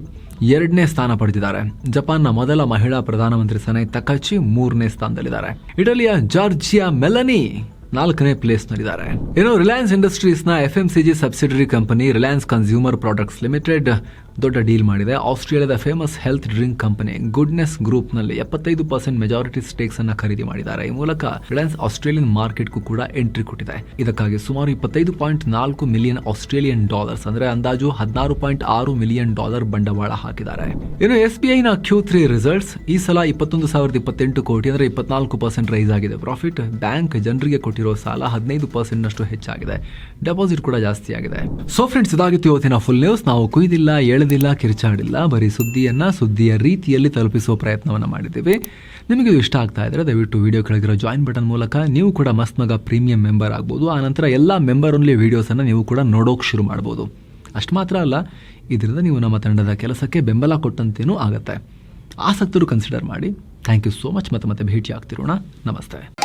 2ನೇ ಸ್ಥಾನ ಪಡೆದಿದ್ದಾರೆ. ಜಪಾನ್ನ ಮೊದಲ ಮಹಿಳಾ ಪ್ರಧಾನಮಂತ್ರಿ ಸನೆ ತಕಚಿ 3ನೇ ಸ್ಥಾನದಲ್ಲಿದ್ದಾರೆ. ಇಟಲಿಯ ಜಾರ್ಜಿಯಾ ಮೆಲನಿ 4ನೇ ಪ್ಲೇಸ್ನಲ್ಲಿದ್ದಾರೆ. ಇನ್ನು ರಿಲಯನ್ಸ್ ಇಂಡಸ್ಟ್ರೀಸ್ನ FMCG subsidiary company Reliance consumer products limited ದೊಡ್ಡ ಡೀಲ್ ಮಾಡಿದೆ. ಆಸ್ಟ್ರೇಲಿಯಾದ famous health drink company Goodness ಗ್ರೂಪ್ನಲ್ಲಿ 75% ಮೆಜಾರಿಟಿ ಸ್ಟೇಕ್ಸ್ ಅನ್ನು ಖರೀದಿ ಮಾಡಿದ್ದಾರೆ. ಈ ಮೂಲಕ ರಿಲಯನ್ಸ್ ಆಸ್ಟ್ರೇಲಿಯನ್ ಮಾರ್ಕೆಟ್ಗೂ ಕೂಡ ಎಂಟ್ರಿ ಕೊಟ್ಟಿದೆ. ಇದಕ್ಕಾಗಿ ಸುಮಾರು $25.4 ಮಿಲಿಯನ್ ಆಸ್ಟ್ರೇಲಿಯನ್ ಡಾಲರ್ಸ್ ಅಂದರೆ ಅಂದಾಜು $16.6 ಮಿಲಿಯನ್ ಬಂಡವಾಳ ಹಾಕಿದ್ದಾರೆ. ಇನ್ನು SBIನ Q3 ರಿಸಲ್ಟ್ಸ್ ಈ ಸಲ 21,028 ಕೋಟಿ ಅಂದರೆ 24% ರೈಸ್ ಆಗಿದೆ. ಪ್ರಾಫಿಟ್ ಬ್ಯಾಂಕ್ ಜನರಿಗೆ ಕೊಟ್ಟಿದೆ ಕೊಟ್ಟಿರೋ ಸಾಲ 15% ಹೆಚ್ಚಾಗಿದೆ. ಡೆಪಾಸಿಟ್ ಕೂಡ ಜಾಸ್ತಿ ಆಗಿದೆ. ಸೊ ಫ್ರೆಂಡ್ಸ್, ಇದಾಗಿತ್ತು ಇವತ್ತಿನ ಫುಲ್ ನ್ಯೂಸ್. ನಾವು ಕುಯ್ದಿಲ್ಲ, ಎಳೆದಿಲ್ಲ, ಕಿರ್ಚಾಡಿಲ್ಲ, ಬರೀ ಸುದ್ದಿಯ ರೀತಿಯಲ್ಲಿ ತಲುಪಿಸುವ ಪ್ರಯತ್ನವನ್ನು ಮಾಡಿದ್ದೀವಿ. ನಿಮಗೆ ಇಷ್ಟ ಆಗ್ತಾ ಇದ್ದರೆ ದಯವಿಟ್ಟು ವಿಡಿಯೋ ಕೆಳಗಿರೋ ಜಾಯಿನ್ ಬಟನ್ ಮೂಲಕ ನೀವು ಕೂಡ ಮಸ್ತ್ ಮಗ ಪ್ರೀಮಿಯಂ ಮೆಂಬರ್ ಆಗ್ಬೋದು. ಆನಂತರ ಎಲ್ಲ ಮೆಂಬರ್ ಓನ್ಲಿ ವೀಡಿಯೋಸನ್ನು ನೀವು ಕೂಡ ನೋಡೋಕೆ ಶುರು ಮಾಡ್ಬೋದು. ಅಷ್ಟು ಮಾತ್ರ ಅಲ್ಲ, ಇದರಿಂದ ನೀವು ನಮ್ಮ ತಂಡದ ಕೆಲಸಕ್ಕೆ ಬೆಂಬಲ ಕೊಟ್ಟಂತೇನೂ ಆಗುತ್ತೆ. ಆಸಕ್ತರು ಕನ್ಸಿಡರ್ ಮಾಡಿ. Thank you so much. ಮತ್ತೆ ಭೇಟಿ ಆಗ್ತಿರೋಣ. ನಮಸ್ತೆ.